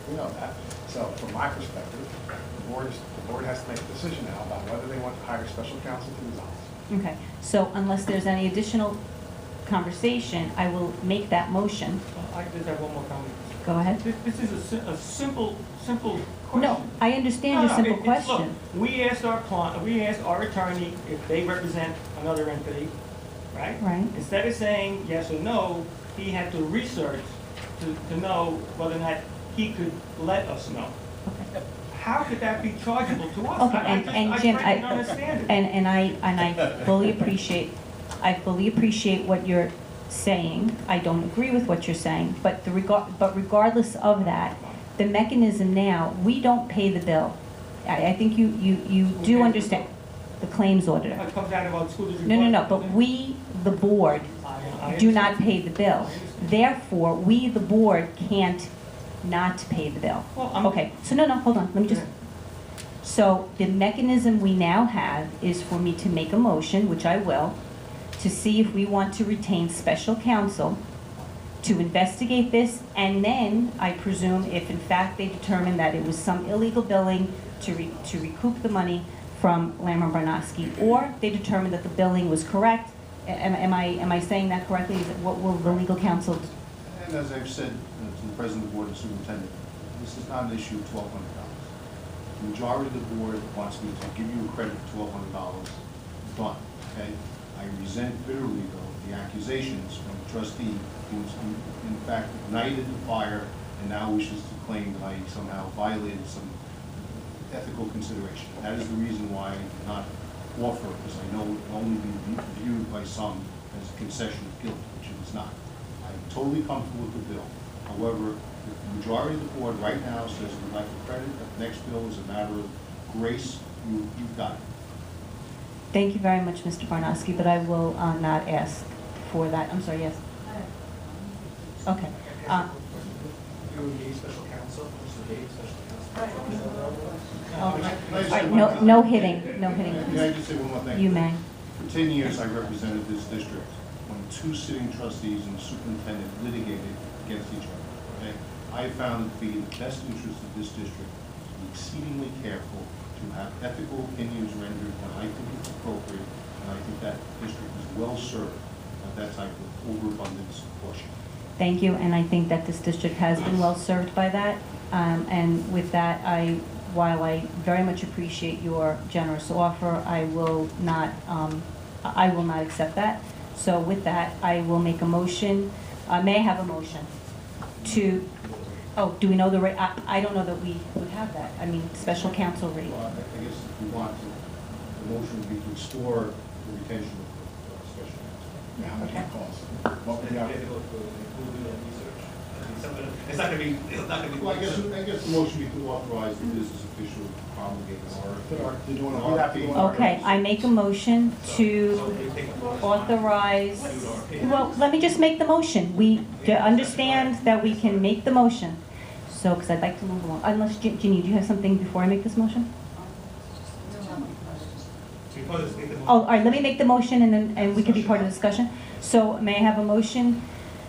We know that. So from my perspective, the board has to make a decision now about whether they want to hire special counsel to resolve this. Okay, so unless there's any additional conversation, I will make that motion. I just have one more comment. Go ahead. This is a simple question. No, I understand your simple question. Look, we asked our attorney if they represent another entity, right? Right. Instead of saying yes or no, he had to research to know whether or not he could let us know. Okay. How could that be chargeable to us? Okay, and Jim, I don't understand it. And I fully appreciate what you're saying. I don't agree with what you're saying, but regardless of that, the mechanism now, we don't pay the bill. I think you do understand, the claims auditor. It comes out of our school district. No, but we, the board, do not pay the bill. Therefore, we, the board, can't not pay the bill. Okay, so no, hold on, let me just. So the mechanism we now have is for me to make a motion, which I will, to see if we want to retain special counsel to investigate this, and then, I presume, if in fact they determine that it was some illegal billing to recoup the money from Lamar Barnosky, or they determine that the billing was correct. Am I saying that correctly? What will the legal counsel? And as I've said to the President of the Board and Superintendent, this is not an issue of $1,200. The majority of the board wants me to give you a credit of $1,200, done, okay? I resent bitterly, though, the accusations from the trustee who's in fact ignited the fire and now wishes to claim that I somehow violated some ethical consideration. That is the reason why I did not offer it, because I know it will only be viewed by some as a concession of guilt, which it is not. I'm totally comfortable with the bill. However, the majority of the board right now says we'd like the credit. The next bill is a matter of grace. You've got it. Thank you very much, Mr. Barnosky, but I will not ask for that. I'm sorry, yes? Okay. You would need special counsel, No hitting, no hitting. Can I just say one more thing? You may. For 10 years, I represented this district when two sitting trustees and the superintendent litigated against each other. Okay? I found it to be in the best interest of this district to be exceedingly careful, to have ethical opinions rendered when I think it's appropriate, and I think that district is well served by that type of overabundance of caution. Thank you, and I think that this district has been well served by that. And with that, while I very much appreciate your generous offer, I will not accept that. So with that, I will make a motion. May I have a motion to? Oh, do we know the rate? I don't know that we would have that. I mean, special counsel rate. Well, I guess if we want to, the motion would be to explore the retention of special counsel. How much it costs? What we have. It's not gonna be. Well, I guess the motion would be to authorize the business official to promulgate an RFP. Okay, I make a motion to authorize, well, let me just make the motion. We understand that we can make the motion. So, because I'd like to move along, unless, Ginny, do you have something before I make this motion? Oh, all right, let me make the motion and we can be part of the discussion. So, may I have a motion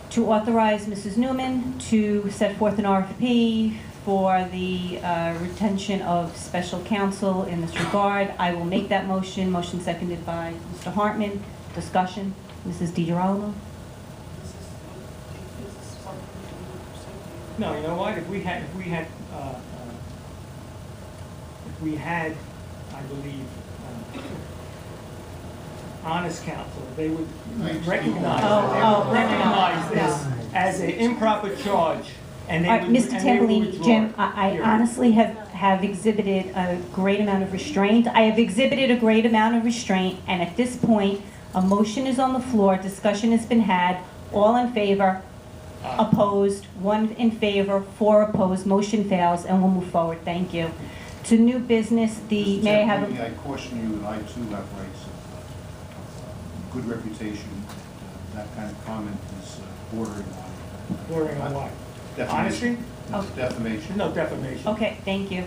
to authorize Mrs. Newman to set forth an RFP for the retention of special counsel in this regard? I will make that motion. Motion seconded by Mr. Hartman. Discussion. Mrs. DiGirolamo? No, you know what? If we had, I believe, honest counsel, they would recognize this as an improper charge, and they All right, would, Mr. Tambolini, Jim, I honestly have exhibited a great amount of restraint. I have exhibited a great amount of restraint, and at this point, a motion is on the floor, discussion has been had, all in favor, opposed, 1 in favor, 4 opposed, motion fails, and we'll move forward. Thank you. To new business, may I have I caution you that I too have rights of good reputation, that kind of comment is bordering on. Bordering on what? Defamation. Honesty? Defamation. No defamation. Okay, thank you.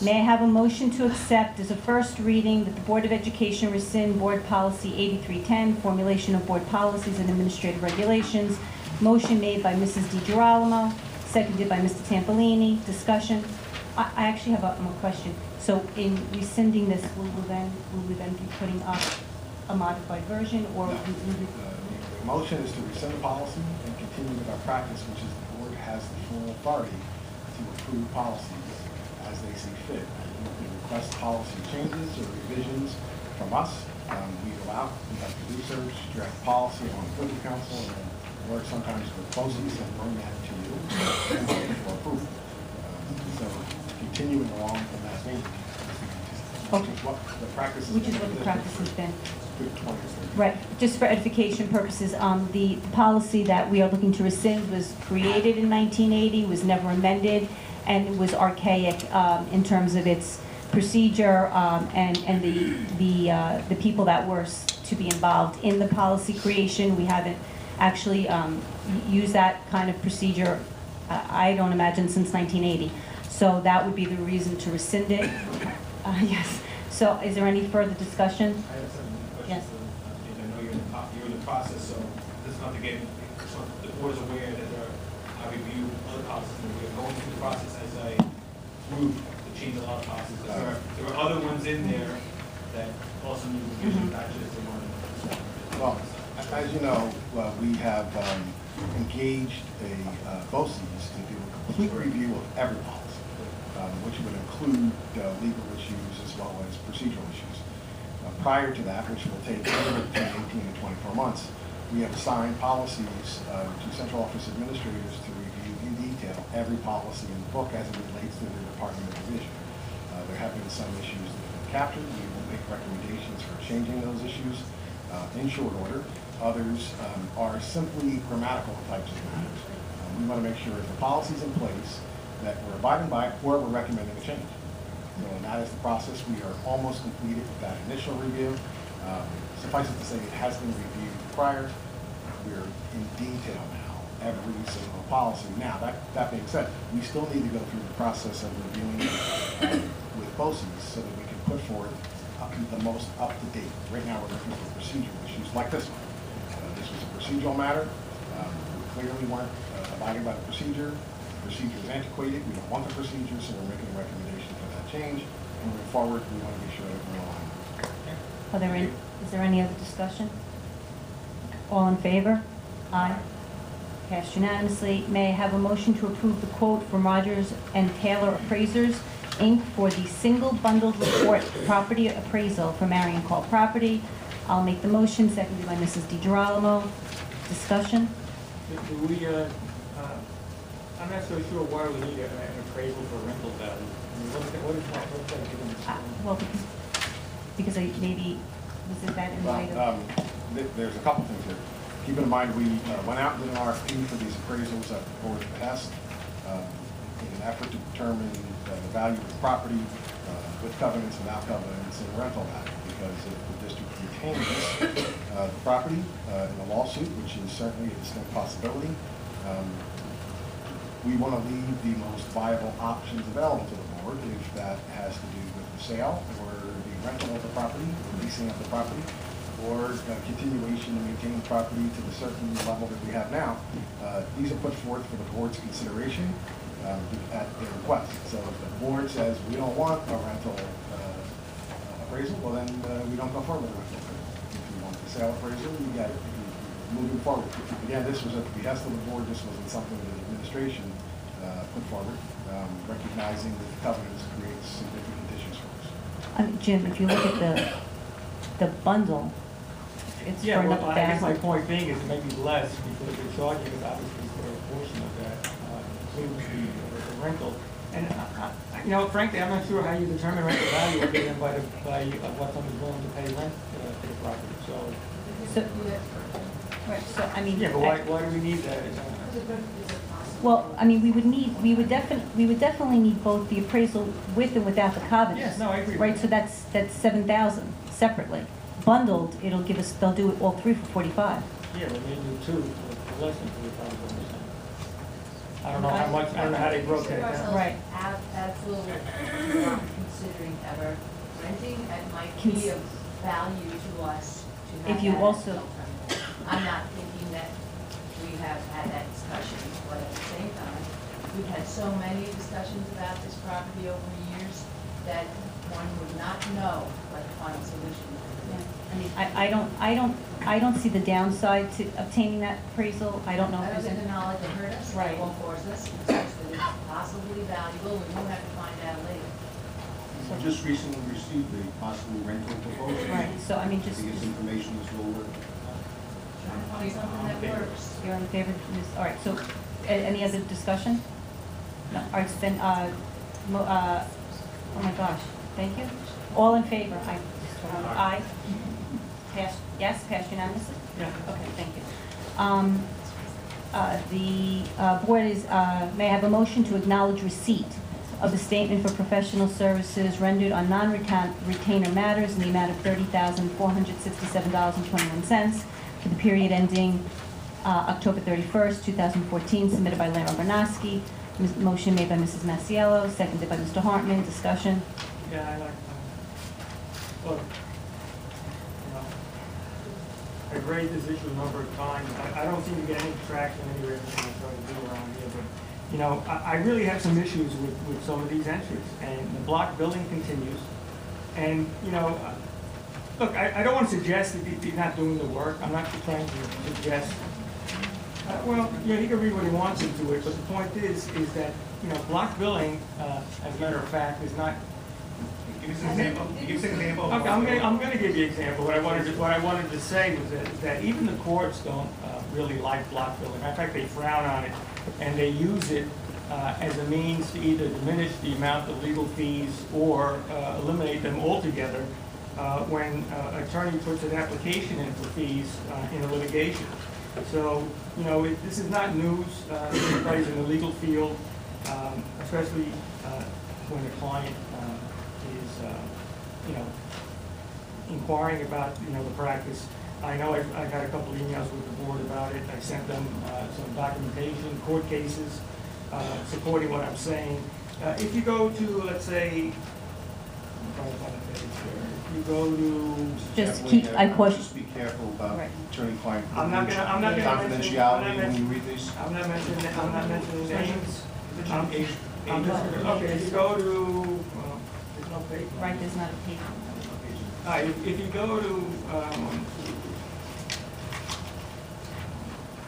May I have a motion to accept as a first reading that the Board of Education rescind Board Policy 8310, formulation of board policies and administrative regulations. Motion made by Mrs. DiGirolamo, seconded by Mr. Tampolini. Discussion. I actually have a question. So in rescinding this, will we then be putting up a modified version, or? No. The motion is to rescind the policy and continue with our practice, which is the board has the full authority to approve policies as they see fit. You can request policy changes or revisions from us. We go out, conduct research, draft policy on the Privy Council, and then work sometimes with BOCES and bring that to you for approval. So continuing along in that vein, which is what the practice has been. Which is what the practice has been. Good 20 or 30. Right, just for edification purposes, the policy that we are looking to rescind was created in 1980, was never amended, and it was archaic in terms of its procedure and the people that were to be involved in the policy creation. We haven't actually used that kind of procedure, I don't imagine, since 1980. So that would be the reason to rescind it. Yes. So is there any further discussion? I have some questions. Yes. I know you're in the process, so this is not to get, so the board is aware that I review other policies, and we're going through the process as a group to change a lot of policies. There are other ones in there that also need revision, not just the one. Well, as you know, we have engaged a BOCES to do a complete review of every policy, which would include legal issues as well as procedural issues. Prior to that, which will take anywhere between 18 and 24 months, we have assigned policies to central office administrators to review in detail every policy in the book as it relates to the department or division. There have been some issues that have been captured. We will make recommendations for changing those issues in short order. Others are simply grammatical types of matters. We want to make sure that the policy's in place, that we're abiding by it, or we're recommending a change. So, and that is the process. We are almost completed with that initial review. Suffice it to say, it has been reviewed prior. We're in detail now, every single policy. Now, that being said, we still need to go through the process of reviewing with BOCES so that we can put forth the most up-to-date. Right now, we're looking for procedural issues like this one. This was a procedural matter. We clearly weren't abiding by the procedure. The procedure is antiquated. We don't want the procedure, so we're making a recommendation for that change. And moving forward, we want to be sure that we're aligned. Is there any other discussion? All in favor? Aye. Passed unanimously. May I have a motion to approve the quote from Rogers and Taylor Appraisers, Inc. for the single bundled report property appraisal for Marion Call property? I'll make the motion, seconded by Mrs. DiGirolamo. Discussion? Do we, I'm not so sure why we need an appraisal for rental value. I mean, what is that given? Well, because maybe, was it that in light of? Well, there's a couple things here. Keep in mind, we went out and did an RFP for these appraisals at the board's behest in an effort to determine the value of the property with covenants and without covenants and rental value. Because if the district retains the property in a lawsuit, which is certainly a distinct possibility, we want to leave the most viable options available to the board if that has to do with the sale or the rental of the property, or leasing of the property, or continuation to maintain the property to the certain level that we have now. These are put forth for the board's consideration at their request. So if the board says we don't want a rental appraisal, well then we don't go forward with the rental appraisal. If you want the sale appraisal, you got it. Moving forward. Again, this was at the behest of the board. This wasn't something that the administration put forward, recognizing that the covenants create significant issues for us. Jim, if you look at the bundle, it's for Yeah, another well, I guess my $1,000. point being is maybe less because they're charging us obviously for a portion of that, including the rental. And, you know, frankly, I'm not sure how you determine rental value other than by what someone's willing to pay rent for the property, so. Right, so, I mean. Yeah, but why do we need that? Well, I mean, we would definitely need both the appraisal with and without the covenants. Yes, no, I agree. Right, so that's 7,000 separately. bundled, it'll give us, they'll do it all three for 45. Yeah, but they do two for less than 45%. I don't know how much, I don't know how they broke that down. Right. Absolutely not considering ever renting, it might be of value to us to have If you that also- as an alternative. I'm not thinking that we have had that discussion, but at the same time, we've had so many discussions about this property over the years that one would not know what the final solution would be. I mean, I don't see the downside to obtaining that appraisal. I don't know I if don't there's think the any. knowledge will hurt us, Right. it won't force us, it's just that it's possibly valuable, we won't have to find out later. We just recently received a possible rental proposal. Right, so I mean, To just, get information as well. Trying to find something that works. you're in favor, all right, so, any other discussion? No, all right, then, oh my gosh, thank you. All in favor? Aye. Passed, yes, passed unanimously? Yeah. Okay, thank you. The board is, may I have a motion to acknowledge receipt of the statement for professional services rendered on non-retainer matters in the amount of $30,467.21 for the period ending October 31st, 2014, submitted by Lara Bernaski. Motion made by Mrs. Masiello, seconded by Mr. Hartman. Discussion? Yeah, I like that. Look, you know, I've raised this issue a number of times. I don't seem to get any traction anywhere that I'm trying to do around here, but, you know, I really have some issues with some of these entries, and the block building continues. And, you know, look, I don't want to suggest that he's not doing the work. I'm not trying to suggest, well, you know, he can read what he wants into it, but the point is that, you know, block billing, as a matter of fact, is not. Give us an example, give us an example. Okay, I'm gonna give you an example. What I wanted to say was that even the courts don't really like block billing. In fact, they frown on it, and they use it as a means to either diminish the amount of legal fees or eliminate them altogether when an attorney puts an application in for fees in a litigation. So, you know, this is not news to anybody in the legal field, especially when a client is, you know, inquiring about, you know, the practice. I know I've had a couple of emails with the board about it. I sent them some documentation, court cases, supporting what I'm saying. If you go to, let's say, I'm trying to find a page here. If you go to, Just keep, I caution. Just be careful about Right. attorney-client I'm not gonna mention- confidentiality when you read these. I'm not mentioning names. I'm just, okay, if you go to, well, there's no page. Right, there's not a page. All right, if you go to,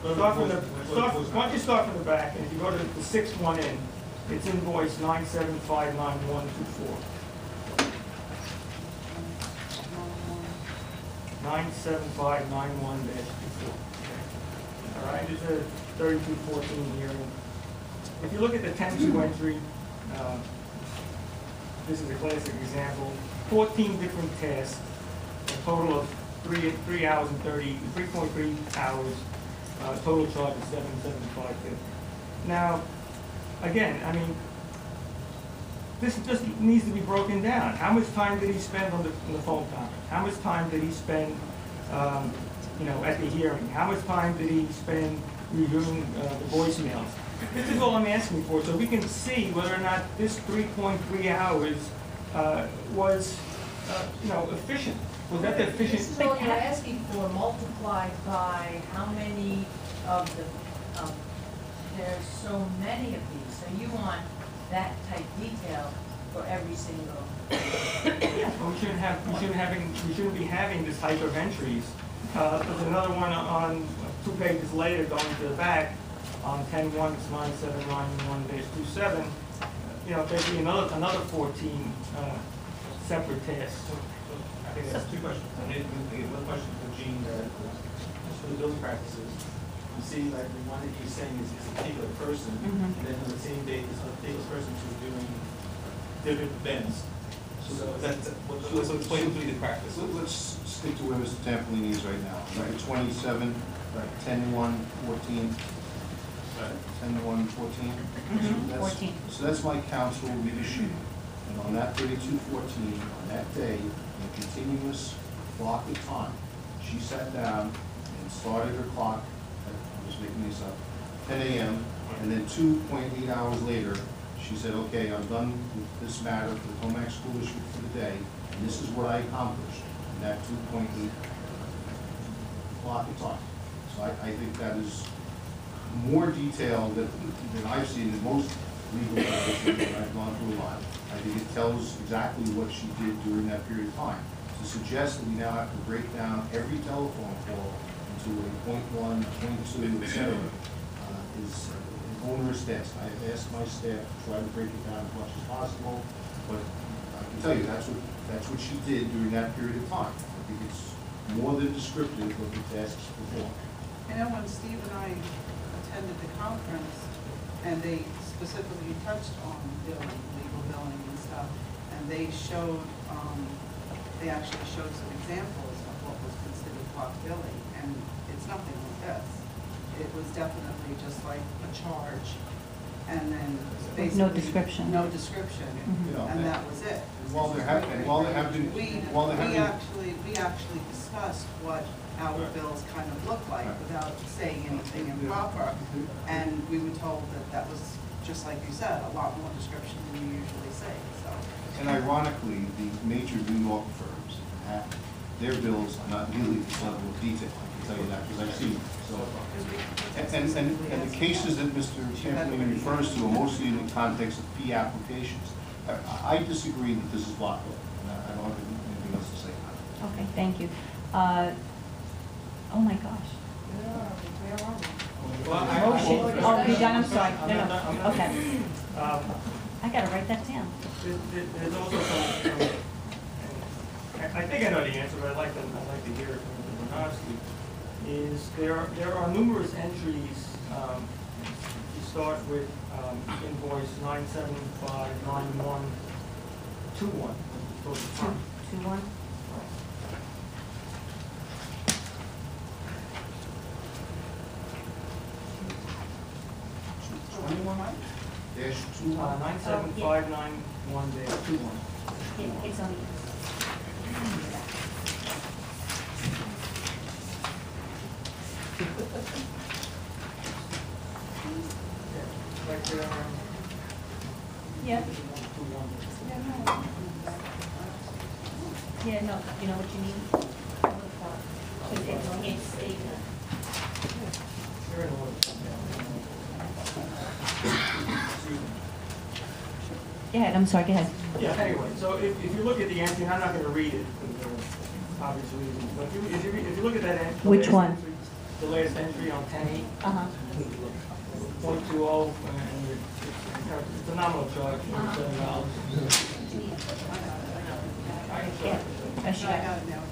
why don't you start from the back, and if you go to the sixth one in, it's invoice 9759124. 97591-24. All right, it's a 3214 hearing. If you look at the 10-2 entry, this is a classic example. 14 different tasks, a total of 3 hours and 3.3 hours. Total charge is $775.50. Now, again, I mean, this just needs to be broken down. How much time did he spend on the phone conference? How much time did he spend, you know, at the hearing? How much time did he spend reviewing the voicemails? This is all I'm asking for, so we can see whether or not this 3.3 hours was, you know, efficient. Was that the efficient? So you're asking for multiplied by how many of the, there's so many of these, so you want that type detail for every single. Well, we shouldn't be having this type of entries. There's another one on 2 pages later, going to the back, on 10-1, it's 9791-27. You know, basically another 14 separate tasks. I think that's two questions. One question for Gene, just for the building practices. You see, like, the one that he's saying is a particular person, and then on the same day, this particular person who's doing different events. So that's, let's explain to the practice. Let's stick to where Mr. Tampolini is right now. Number 27, 10-1-14. 10-1-14. 14. So that's my council leadership. And on that 32-14, on that day, in continuous clock of time. She sat down and started her clock, I'm just making this up, 10 a.m., and then 2.8 hours later, she said, okay, I'm done with this matter for the Commack School District for the day, and this is what I accomplished in that 2.8 clock of time. So I think that is more detailed than I've seen in most legal professions that I've gone through a lot. I think it tells exactly what she did during that period of time. To suggest that we now have to break down every telephone call into a point 1, point 2, et cetera, is an onerous task. I have asked my staff to try to break it down as much as possible, but I can tell you that's what she did during that period of time. I think it's more than descriptive of the tasks performed. You know, when Steve and I attended the conference, and they specifically touched on billing, legal billing and stuff, and they showed, they actually showed some examples of what was considered block billing, and it's nothing like this. It was definitely just like a charge, and then basically. No description. No description, You know, and that was it. While there have been, We actually discussed what our bills kind of look like without saying anything improper. And we were told that that was, just like you said, a lot more description than you usually say, so. and ironically, the major New York firms have their bills are not nearly this level of detail, I can tell you that, because I've seen it. So, and the cases that Mr. Champlin refers to are mostly in the context of fee applications. I disagree that this is block billing, and I don't have anything else to say about it. Okay, thank you. Oh my gosh. Motion, oh, you done, I'm sorry, no, okay. I gotta write that down. There's also some, I think I know the answer, but I'd like to hear it from Bernowski, is there are numerous entries. You start with invoice 9759121. Two, one. Dash 2. 97591-21. Yeah, it's on Right there. Yeah. Yeah, no, you know what you need? It's You're in order. Go ahead, I'm sorry, go ahead. Yeah, anyway, so if you look at the entry, and I'm not gonna read it, for obvious reasons, but if you look at that entry. Which one? The latest entry on 10/8. Uh-huh. 0.20, and it's a nominal charge, $7. Yeah. Oh, she got I it. got it now.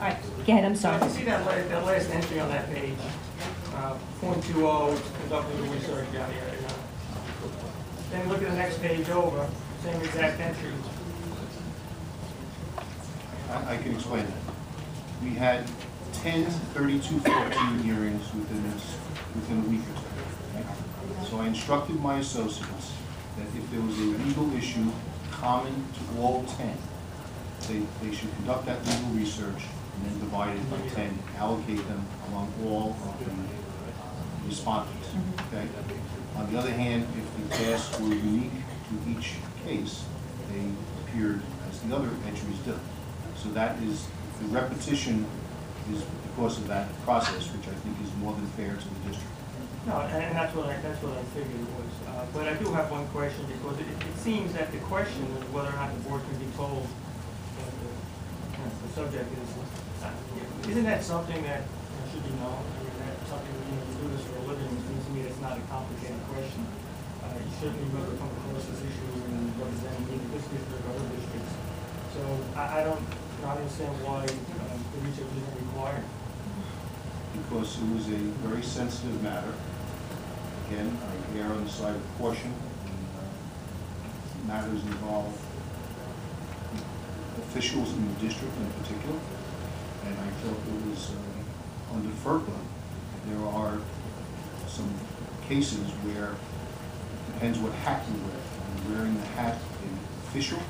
All right, go ahead, I'm So sorry. if you see that last entry on that page, 0.20, conducting the research down here. Then look at the next page over, same exact entry. I can explain that. We had 10 3214 hearings within a week or so. So I instructed my associates that if there was a legal issue common to all 10, they should conduct that legal research and then divide it by 10, allocate them among all of the respondents. Okay? On the other hand, if the tasks were unique to each case, they appeared as the other entries did. So that is, the repetition is because of that process, which I think is more than fair to the district. No, and that's what I figured it was. But I do have one question, because it seems that the question is whether or not the board can be told what the subject is. Isn't that something that should be known? I mean, that's something, we do this for a living, it seems to me it's not a complicated question. You certainly will come across this issue in representing either this district or other districts. So I don't understand why the research isn't required. Because it was a very sensitive matter. Again, I err on the side of caution. Matters involve officials in the district in particular. And I felt it was under FERPA, there are some cases where it depends what hat you wear. Are you wearing the hat of an official,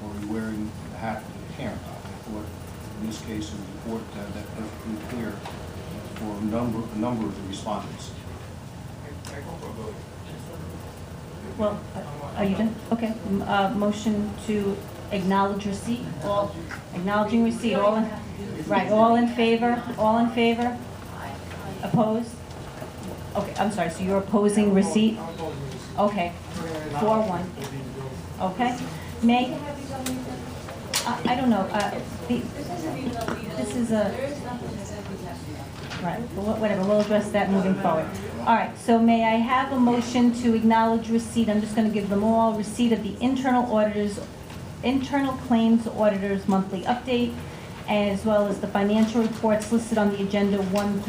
or or are you wearing the hat of the parent? I thought in this case it was important to have that perfectly clear for a number of the respondents. I call for a vote. Well, are you done? Okay. Motion to acknowledge receipt, all, acknowledging receipt, all in, right, all in favor? All in favor? Opposed? Okay, I'm sorry, so you're opposing receipt? Okay, 4-1. Okay. May, I don't know, this is a, right, whatever, we'll address that moving forward. All right, so may I have a motion to acknowledge receipt, I'm just gonna give them all, receipt of the internal claims auditor's monthly update, as well as the financial reports listed on the agenda 1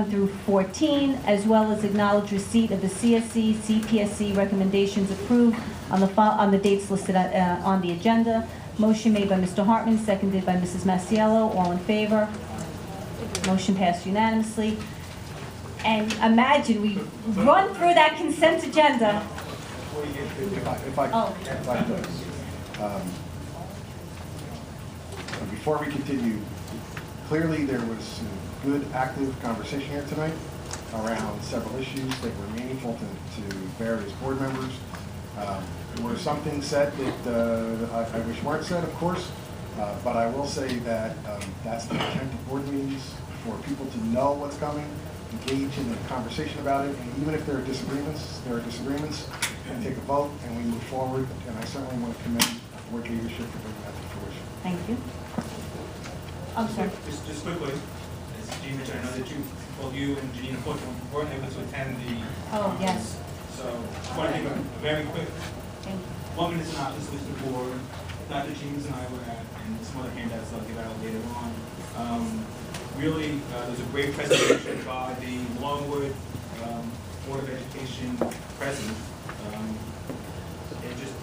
through 14, as well as acknowledge receipt of the CSE, CPSC recommendations approved on the dates listed on the agenda. Motion made by Mr. Hartman, seconded by Mrs. Masiello. All in favor? Motion passed unanimously. And imagine we run through that consent agenda. If I could. Before we continue, clearly there was a good, active conversation here tonight around several issues that were meaningful to various board members. There were some things said that I wish weren't said, of course, but I will say that that's the intent of board meetings, for people to know what's coming, engage in a conversation about it, and even if there are disagreements, and take a vote, and we move forward, and I certainly want to commend board leadership for bringing that to fruition. Thank you. I'm sorry. Just quickly, as Jean mentioned, I know that both you and Janine unfortunately weren't able to attend the Oh, conference. yes. So I want to give a very quick Thank you. 1 minute synopsis with the board. Dr. James and I were at, and some other handouts I'll give out later on. Really, there's a great presentation by the Longwood Board of Education president. And just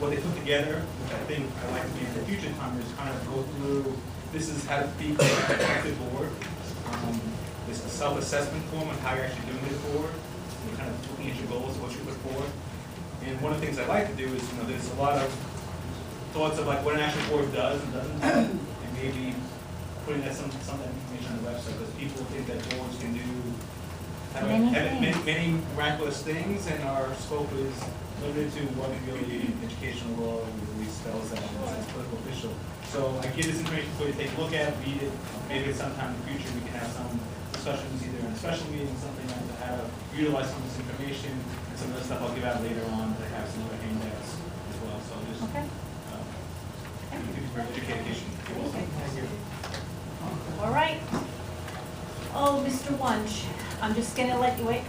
what they put together, which I think I'd like to be in the future time, is kind of go through, this is how to be an effective board. There's a self-assessment form on how you're actually doing this board. You're kind of looking at your goals, what you put forward. And one of the things I like to do is, there's a lot of thoughts of like what an actual board does and doesn't do, and maybe putting that some of that information on the website, because people think that boards can do many miraculous things, and our scope is limited to what really educational law really spells out as political official. So I give this information for you to take a look at, read it. Maybe at some time in the future we can have some discussions either in a special meeting, something like to how to utilize some of this information, and some of the stuff I'll give out later on to have some other handouts as well. So just Okay. for education. Thank you. All right. Oh, Mr. Wunsch, I'm just gonna let you wait.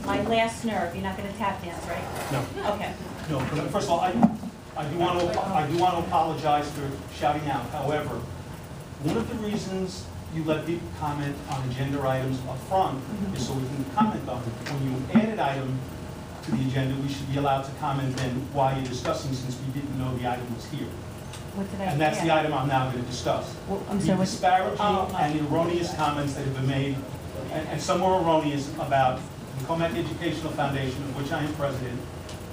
My last nerve, you're not gonna tap dance, right? No. Okay. No, first of all, I do want to apologize for shouting out. However, one of the reasons you let people comment on agenda items up front is so we can comment on it. When you add an item to the agenda, we should be allowed to comment then while you're discussing, since we didn't know the item was here. What did I? And that's the item I'm now going to discuss. Well, I'm The sorry, what's- disparaging oh, and the erroneous comments that have been made, and some were erroneous, about the Commack Educational Foundation, of which I am president.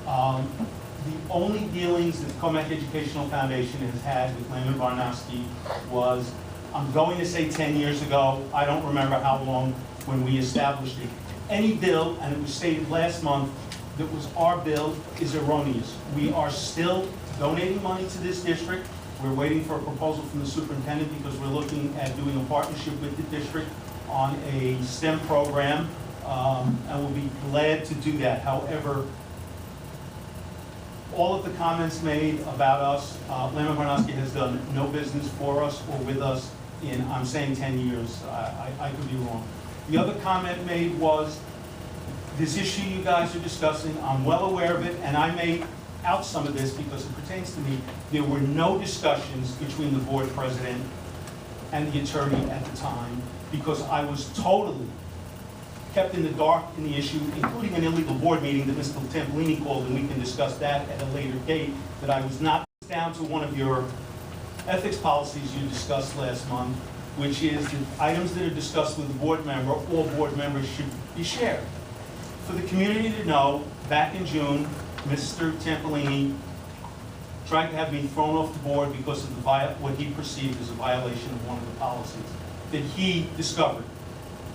The only dealings that the Commack Educational Foundation has had with Lehman Barnowski was, I'm going to say 10 years ago, I don't remember how long, when we established it. Any bill, and it was stated last month, that was our bill is erroneous. We are still donating money to this district. We're waiting for a proposal from the superintendent because we're looking at doing a partnership with the district on a STEM program, and we'll be glad to do that. However, all of the comments made about us, Lehman Barnowski has done no business for us or with us in, I'm saying 10 years. I could be wrong. The other comment made was, this issue you guys are discussing, I'm well aware of it, and I made out some of this because it pertains to me. There were no discussions between the board president and the attorney at the time because I was totally kept in the dark in the issue, including an illegal board meeting that Mr. Tampolini called, and we can discuss that at a later date, that I was not down to one of your ethics policies you discussed last month, which is that items that are discussed with a board member, all board members should be shared. For the community to know, back in June, Mr. Tampolini tried to have me thrown off the board because of what he perceived as a violation of one of the policies that he discovered.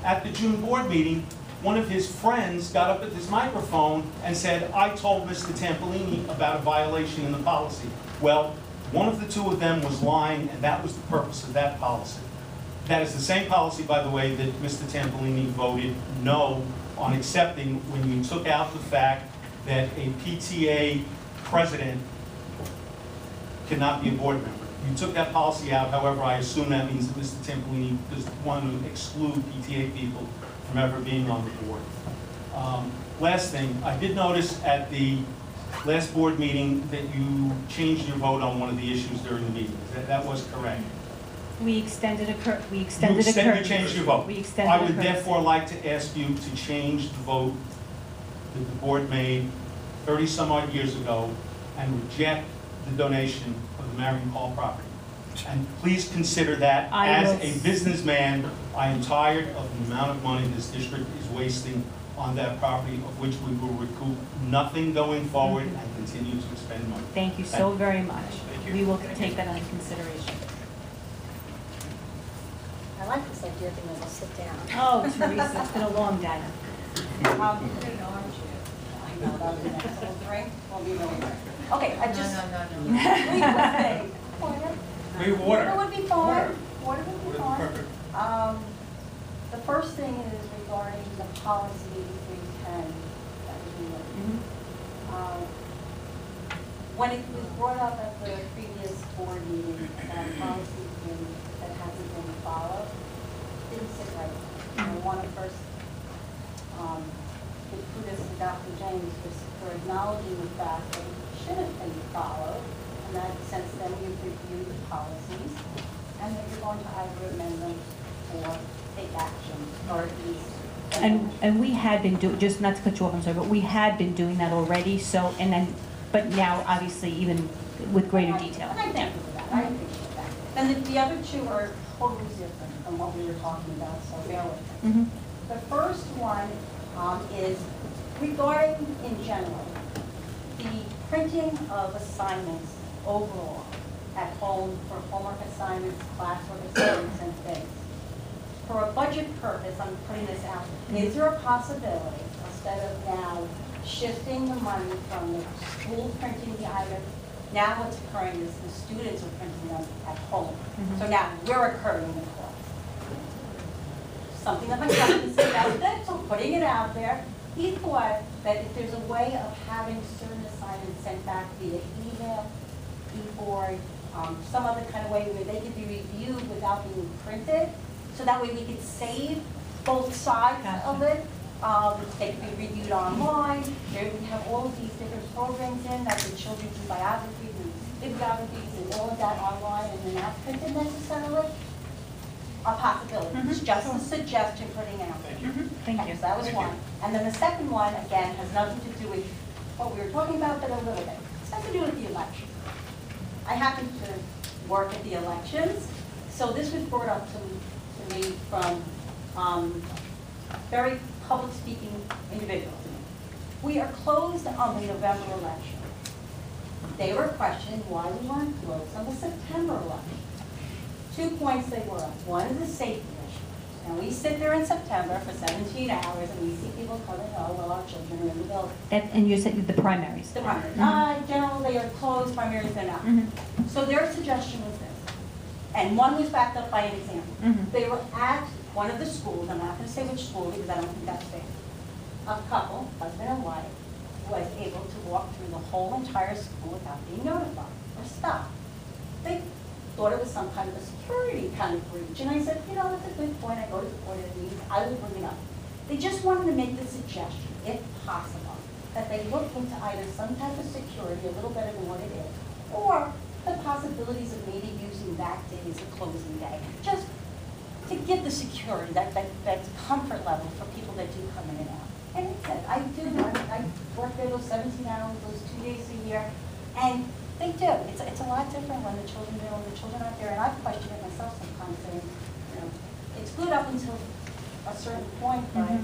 At the June board meeting, one of his friends got up at this microphone and said, I told Mr. Tampolini about a violation in the policy. Well, one of the two of them was lying, and that was the purpose of that policy. That is the same policy, by the way, that Mr. Tampolini voted no on accepting when you took out the fact that a PTA president cannot be a board member. You took that policy out, however, I assume that means that Mr. Tampolini does want to exclude PTA people from ever being on the board. Last thing, I did notice at the last board meeting that you changed your vote on one of the issues during the meeting. That was correct. We extended a You changed your vote. We extended I a would courtesy. therefore like to ask you to change the vote that the board made 30-some-odd years ago and reject the donation of the Marion Hall property. And please consider that as a businessman, I am tired of the amount of money this district is wasting on that property, of which we will recoup nothing going forward and continue to expend money. Thank you so very much. Thank you. We will take that under consideration. I like this idea that we'll sit down. Oh, Teresa, it's been a long day. Okay, I just. Maybe water. Water would be fine. Water would be fine. Perfect. The first thing is regarding the policy 8310 that was written. When it was brought up at the previous board meeting about policy that hasn't been followed, it didn't sit right. I want to first give kudos to Dr. James for acknowledging the fact that it should have been followed, and that since then we've reviewed the policies, and that you're going to either amend them or take action, or at least. And we had been doing, just not to cut you off, I'm sorry, but we had been doing that already, so, and then, but now, obviously, even with greater detail. And I thank you for that, I appreciate that. And the other two are totally different from what we were talking about, so bear with me. Mhm. The first one is regarding, in general, the printing of assignments overall at home for homework assignments, classwork assignments, and things. For a budget purpose, I'm putting this out, is there a possibility, instead of now shifting the money from the school printing the items, now what's occurring is the students are printing them at home. So now we're incurring the cost. Something that my husband suggested, so putting it out there, he thought that if there's a way of having certain assignments sent back via email, e-board, some other kind of way where they could be reviewed without being printed, so that way we could save both sides of it. They could be reviewed online. There we have all of these different programs in that the children do biographies and bibliographies and all of that online and they're not printed necessarily. A possibility. It's just a suggestion putting out. Thank you. Thank you. So that was one. And then the second one, again, has nothing to do with what we were talking about, but a little bit. It's nothing to do with the election. I happen to work at the elections, so this was brought up to me from very public speaking individuals. We are closed on the November election. They were questioning why we weren't closed on the September election. 2 points they were on. One is the safety issue. And we sit there in September for 17 hours and we see people coming, oh, well, our children are in the building. And you said the primaries. The primaries. Generally, they are closed, primaries they're not. So their suggestion was this. And one was backed up by an example. They were at one of the schools, I'm not going to say which school because I don't think that's fair. A couple, husband and wife, was able to walk through the whole entire school without being notified or stopped. They thought it was some kind of a security kind of breach. And I said, you know, that's a good point. I go to the board of meetings. I will bring it up. They just wanted to make the suggestion, if possible, that they look into either some type of security, a little better than what it is, or the possibilities of maybe using that day as a closing day, just to give the security, that comfort level for people that do come in and out. And it said, I work there those 17 hours, those 2 days a year, and they do. It's a lot different when the children are there, when the children aren't there, and I've questioned it myself sometimes, saying, you know, it's good up until a certain point, but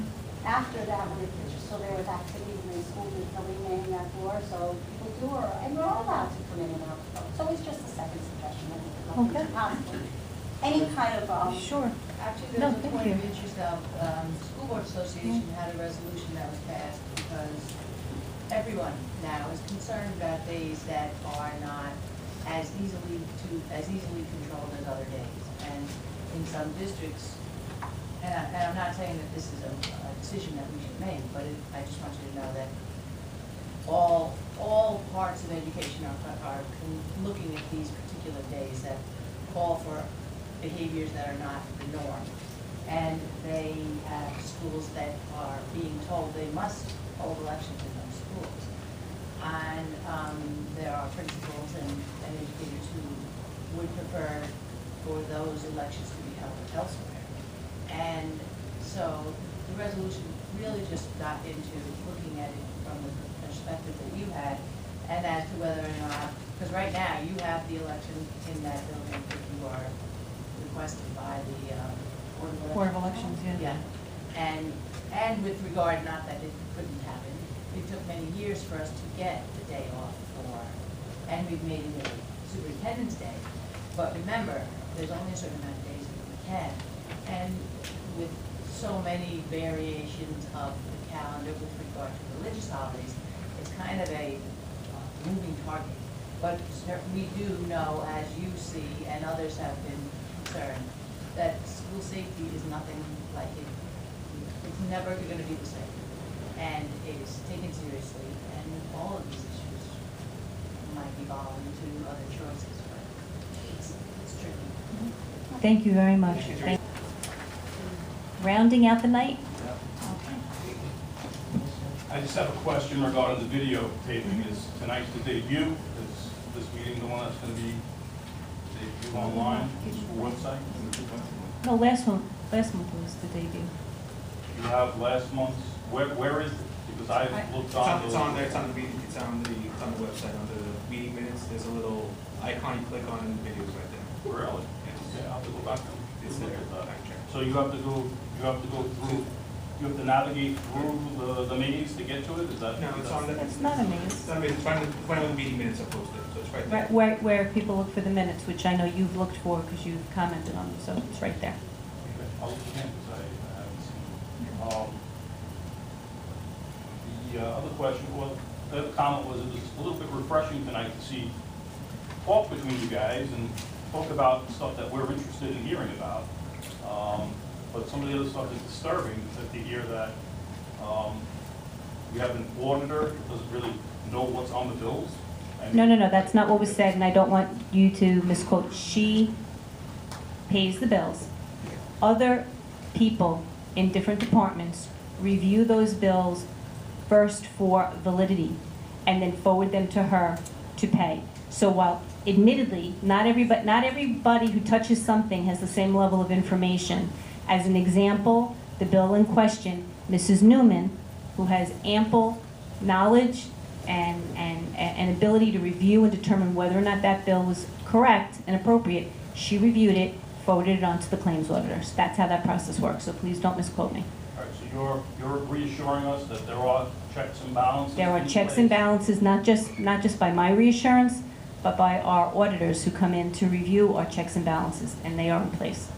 after that, when the kids are still there with activities in the school, there's nobody manning that door, so people do, and we're all allowed to come in and out. So it's just a second suggestion, I think, nothing Okay. too possible. Any kind of, Sure. Actually, No, there's a thank point you. of interest of, the School Board Association had a resolution that was passed because everyone now is concerned about days that are not as easily controlled as other days. And in some districts, and I'm not saying that this is a decision that we should make, but I just want you to know that all parts of education are looking at these particular days that call for behaviors that are not the norm. And they have schools that are being told they must hold elections in those schools. And there are principals and educators who would prefer for those elections to be held elsewhere. And so the resolution really just got into looking at it from the perspective that you had, and as to whether or not, because right now you have the election in that building if you are requested by the Board of Elections, yeah. Yeah, and with regard, not that it couldn't happen, it took many years for us to get the day off for, and we've made it a superintendent's day. But remember, there's only a certain amount of days that we can. And with so many variations of the calendar with regard to religious holidays, it's kind of a moving target. But we do know, as you see, and others have been concerned, that school safety is nothing like it. It's never going to be the same. And it is taken seriously, and all of these issues might evolve into other choices, but it's tricky. Thank you very much. Rounding out the night? I just have a question regarding the videotaping. Is tonight's the debut? Is this meeting the one that's going to be debut online, your website? No, last month was the debut. You have last month's, where is it? Because I looked on the... It's on there, it's on the website, under the meeting minutes, there's a little icon you click on and the video's right there. Really? Yes. Yeah, I'll have to go back and It's look there. at that. Fact check. So you have to go through, you have to navigate through the meetings to get to it? Is that? No, it's on the. It's not a maze. It's on the, it's when the meeting minutes are posted, so it's right there. Right, where people look for the minutes, which I know you've looked for because you've commented on them, so it's right there. Okay, I'll look again, because I haven't seen it. The other question, well, the other comment was, it was a little bit refreshing tonight to see talk between you guys and talk about stuff that we're interested in hearing about. But some of the other stuff is disturbing, to hear that you have an auditor who doesn't really know what's on the bills. No, that's not what was said, and I don't want you to misquote. She pays the bills. Other people in different departments review those bills first for validity, and then forward them to her to pay. So while admittedly, not everybody who touches something has the same level of information. As an example, the bill in question, Mrs. Newman, who has ample knowledge and ability to review and determine whether or not that bill was correct and appropriate, she reviewed it, forwarded it on to the claims auditors. That's how that process works, so please don't misquote me. All right, so you're reassuring us that there are checks and balances? There are in checks place? and balances, not just by my reassurance, but by our auditors who come in to review our checks and balances, and they are in place.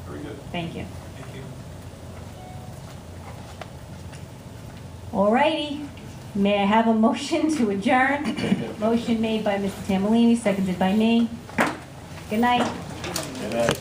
Very good. Thank you. Thank you. All righty. May I have a motion to adjourn? Motion made by Mr. Tambolini, seconded by me. Good night. Good night.